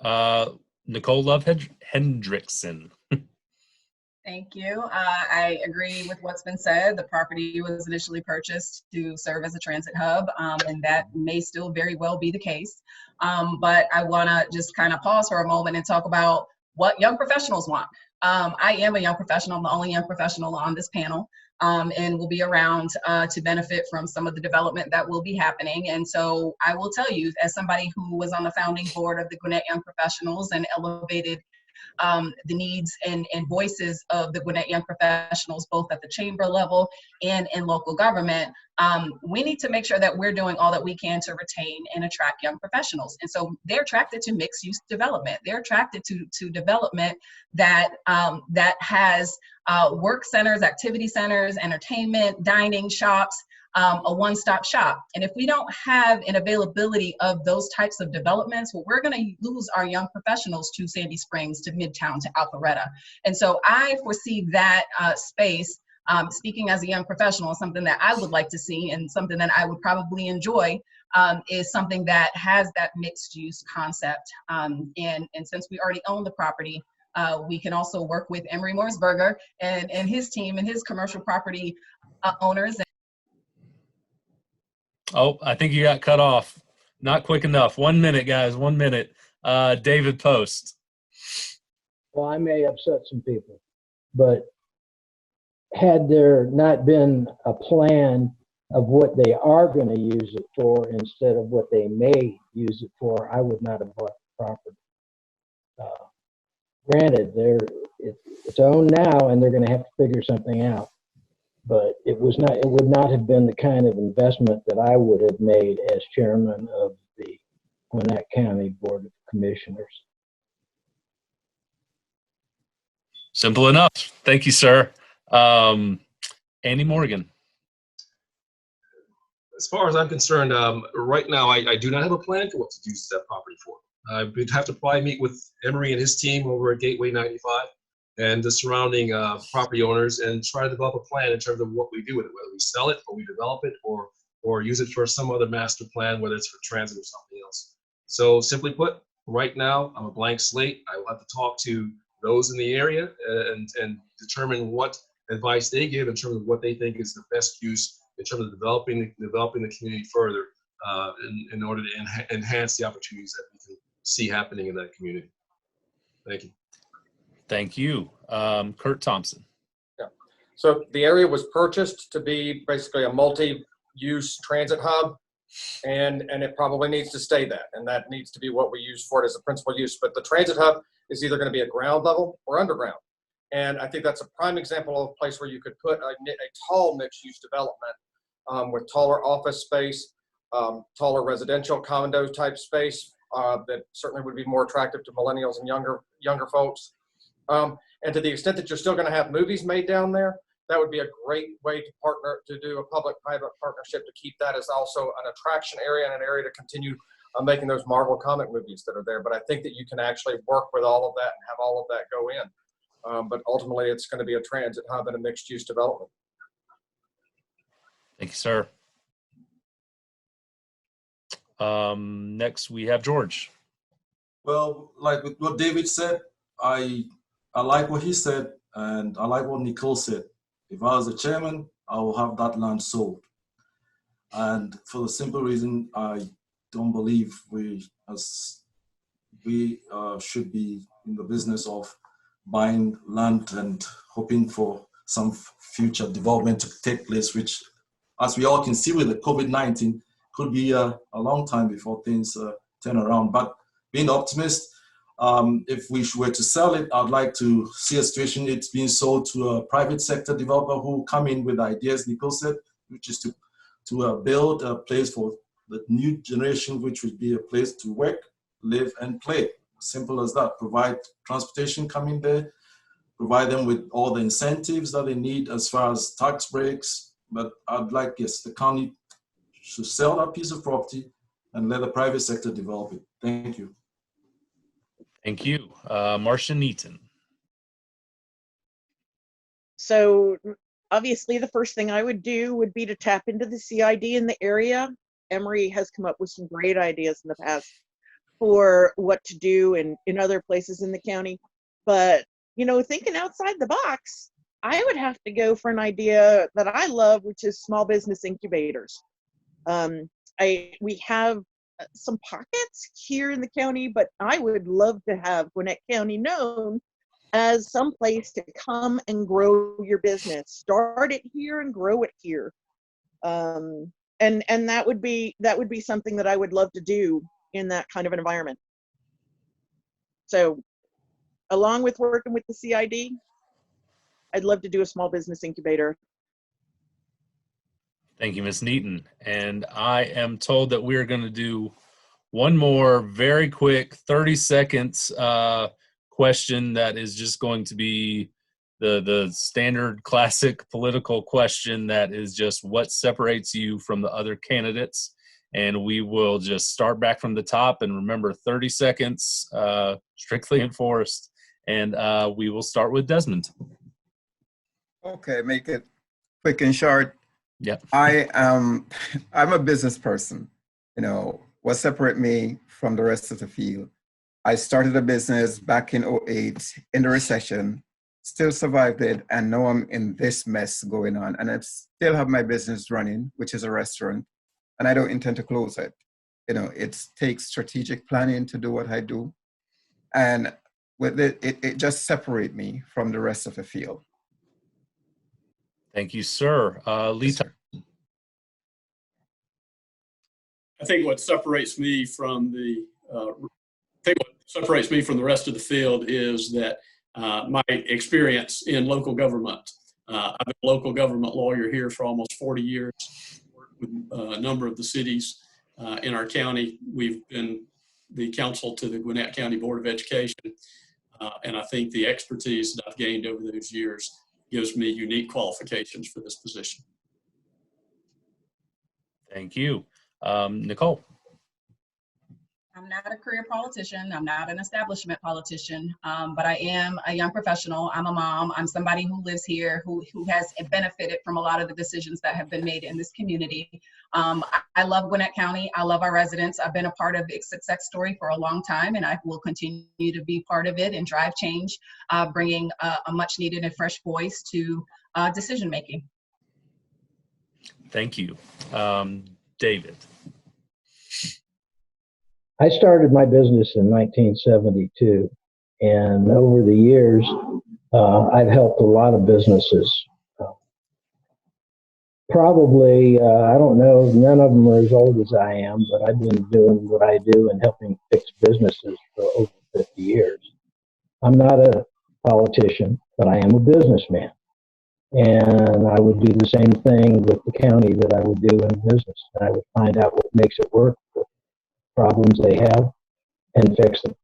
Nicole Love Hendrickson. Thank you. I agree with what's been said. The property was initially purchased to serve as a transit hub, and that may still very well be the case. But I want to just kind of pause for a moment and talk about what young professionals want. I am a young professional. I'm the only young professional on this panel, and will be around to benefit from some of the development that will be happening. And so I will tell you, as somebody who was on the founding board of the Gwinnett Young Professionals and elevated the needs and voices of the Gwinnett Young Professionals, both at the chamber level and in local government, we need to make sure that we're doing all that we can to retain and attract young professionals. And so they're attracted to mixed use development. They're attracted to development that has work centers, activity centers, entertainment, dining, shops, a one-stop shop. And if we don't have an availability of those types of developments, well, we're going to lose our young professionals to Sandy Springs, to Midtown, to Alpharetta. And so I foresee that space, speaking as a young professional, something that I would like to see and something that I would probably enjoy, is something that has that mixed use concept. And since we already own the property, we can also work with Emery Morrisberger and his team and his commercial property owners. Oh, I think you got cut off. Not quick enough. 1 minute, guys. 1 minute. David Post. Well, I may upset some people, but had there not been a plan of what they are going to use it for instead of what they may use it for, I would not have bought the property. Granted, it's owned now, and they're going to have to figure something out. But it would not have been the kind of investment that I would have made as chairman of the Gwinnett County Board of Commissioners. Simple enough. Thank you, sir. Andy Morgan. As far as I'm concerned, right now I do not have a plan for what to use that property for. I would have to probably meet with Emery and his team over at Gateway 95 and the surrounding property owners and try to develop a plan in terms of what we do with it, whether we sell it or we develop it or use it for some other master plan, whether it's for transit or something else. So simply put, right now I'm a blank slate. I will have to talk to those in the area and determine what advice they give in terms of what they think is the best use in terms of developing the community further in order to enhance the opportunities that we can see happening in that community. Thank you. Thank you. Kurt Thompson. Yeah. So the area was purchased to be basically a multi-use transit hub, and it probably needs to stay that, and that needs to be what we use for it as a principal use. But the transit hub is either going to be at ground level or underground. And I think that's a prime example of a place where you could put a tall mixed-use development with taller office space, taller residential condo type space that certainly would be more attractive to millennials and younger folks. And to the extent that you're still going to have movies made down there, that would be a great way to partner, to do a public-private partnership to keep that as also an attraction area and an area to continue making those Marvel comic movies that are there. But I think that you can actually work with all of that and have all of that go in. But ultimately, it's going to be a transit hub and a mixed-use development. Thank you, sir. Next, we have George. Well, like with what David said, I like what he said, and I like what Nicole said. If I was the chairman, I will have that land sold. And for the simple reason, I don't believe we should be in the business of buying land and hoping for some future development to take place, which, as we all can see with the COVID-19, could be a long time before things turn around. But being the optimist, if we were to sell it, I'd like to see a situation it's being sold to a private sector developer who come in with ideas, Nicole said, which is to build a place for the new generation, which would be a place to work, live, and play. Simple as that. Provide transportation coming there, provide them with all the incentives that they need as far as tax breaks. But I'd like, yes, the county should sell that piece of property and let the private sector develop it. Thank you. Thank you. Marcia Neaton. So obviously the first thing I would do would be to tap into the CID in the area. Emory has come up with some great ideas in the past for what to do in other places in the county. But, you know, thinking outside the box, I would have to go for an idea that I love, which is small business incubators. We have some pockets here in the county, but I would love to have Gwinnett County known as some place to come and grow your business. Start it here and grow it here. And that would be something that I would love to do in that kind of an environment. So along with working with the CID, I'd love to do a small business incubator. Thank you, Ms. Neaton. And I am told that we're going to do one more very quick 30 seconds question that is just going to be the standard classic political question that is just what separates you from the other candidates. And we will just start back from the top, and remember 30 seconds, strictly enforced. And we will start with Desmond. Okay, make it quick and short. Yeah. I'm a business person. You know, what separates me from the rest of the field? I started a business back in 2008 in the recession, still survived it, and now I'm in this mess going on. And I still have my business running, which is a restaurant, and I don't intend to close it. You know, it takes strategic planning to do what I do. And with it just separates me from the rest of the field. Thank you, sir. Lita. I think what separates me from the rest of the field is that my experience in local government. I've been a local government lawyer here for almost 40 years. Worked with a number of the cities in our county. We've been the counsel to the Gwinnett County Board of Education, and I think the expertise that I've gained over those years gives me unique qualifications for this position. Thank you. Nicole. I'm not a career politician. I'm not an establishment politician, but I am a young professional. I'm a mom. I'm somebody who lives here, who has benefited from a lot of the decisions that have been made in this community. I love Gwinnett County. I love our residents. I've been a part of its success story for a long time, and I will continue to be part of it and drive change, bringing a much needed and fresh voice to decision making. Thank you. David. I started my business in 1972, and over the years, I've helped a lot of businesses. Probably, I don't know, none of them are as old as I am, but I've been doing what I do and helping fix businesses for over 50 years. I'm not a politician, but I am a businessman. And I would do the same thing with the county that I would do in business. And I would find out what makes it work, what problems they have, and fix them.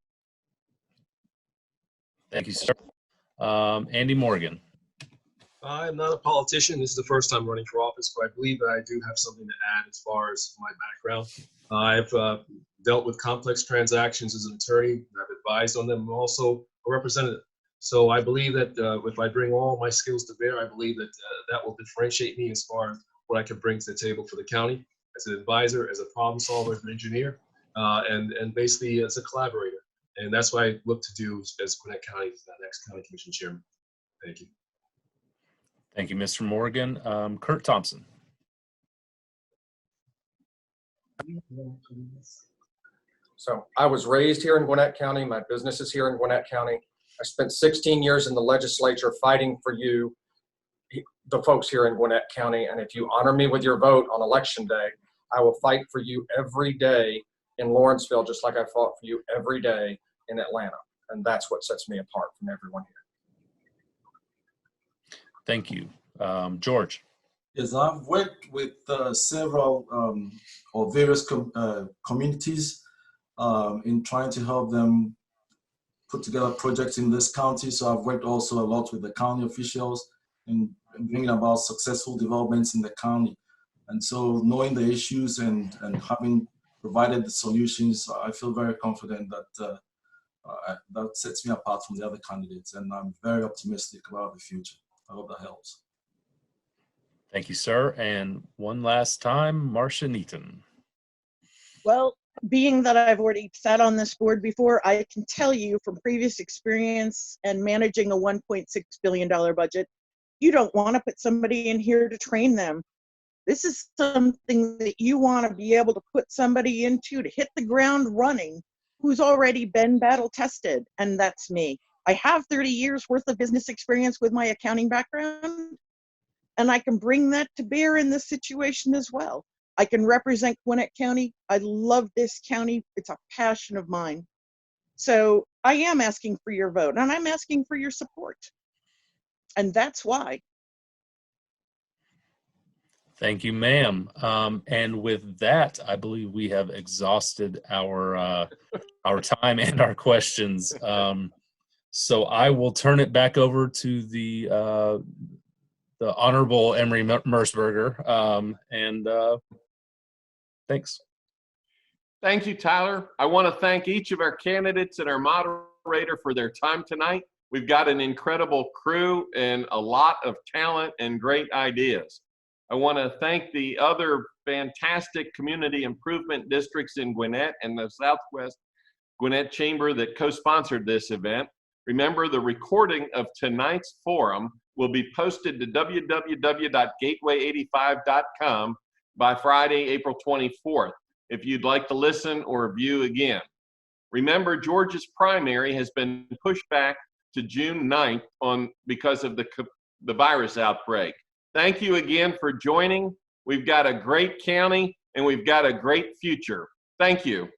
Thank you, sir. Andy Morgan. I'm not a politician. This is the first time running for office, but I believe that I do have something to add as far as my background. I've dealt with complex transactions as an attorney. I've advised on them. I'm also a representative. So I believe that if I bring all my skills to bear, I believe that that will differentiate me as far as what I can bring to the table for the county as an advisor, as a problem solver, as an engineer, and basically as a collaborator. And that's what I look to do as Gwinnett County's next county commission chairman. Thank you. Thank you, Mr. Morgan. Kurt Thompson. So I was raised here in Gwinnett County. My business is here in Gwinnett County. I spent 16 years in the legislature fighting for you, the folks here in Gwinnett County. And if you honor me with your vote on election day, I will fight for you every day in Lawrenceville, just like I fought for you every day in Atlanta. And that's what sets me apart from everyone here. Thank you. George. Yes, I've worked with several or various communities in trying to help them put together projects in this county. So I've worked also a lot with the county officials in bringing about successful developments in the county. And so knowing the issues and having provided the solutions, I feel very confident that that sets me apart from the other candidates. And I'm very optimistic about the future. I hope that helps. Thank you, sir. And one last time, Marcia Neaton. Well, being that I've already sat on this board before, I can tell you from previous experience and managing a $1.6 billion budget, you don't want to put somebody in here to train them. This is something that you want to be able to put somebody into to hit the ground running who's already been battle tested, and that's me. I have 30 years worth of business experience with my accounting background, and I can bring that to bear in this situation as well. I can represent Gwinnett County. I love this county. It's a passion of mine. So I am asking for your vote, and I'm asking for your support. And that's why. Thank you, ma'am. And with that, I believe we have exhausted our time and our questions. So I will turn it back over to the Honorable Emery Merceberger. Thanks. Thank you, Tyler. I want to thank each of our candidates and our moderator for their time tonight. We've got an incredible crew and a lot of talent and great ideas. I want to thank the other fantastic community improvement districts in Gwinnett and the Southwest Gwinnett Chamber that co-sponsored this event. Remember, the recording of tonight's forum will be posted to www.gateway85.com by Friday, April 24th, if you'd like to listen or view again. Remember, Georgia's primary has been pushed back to June 9th because of the virus outbreak. Thank you again for joining. We've got a great county and we've got a great future. Thank you.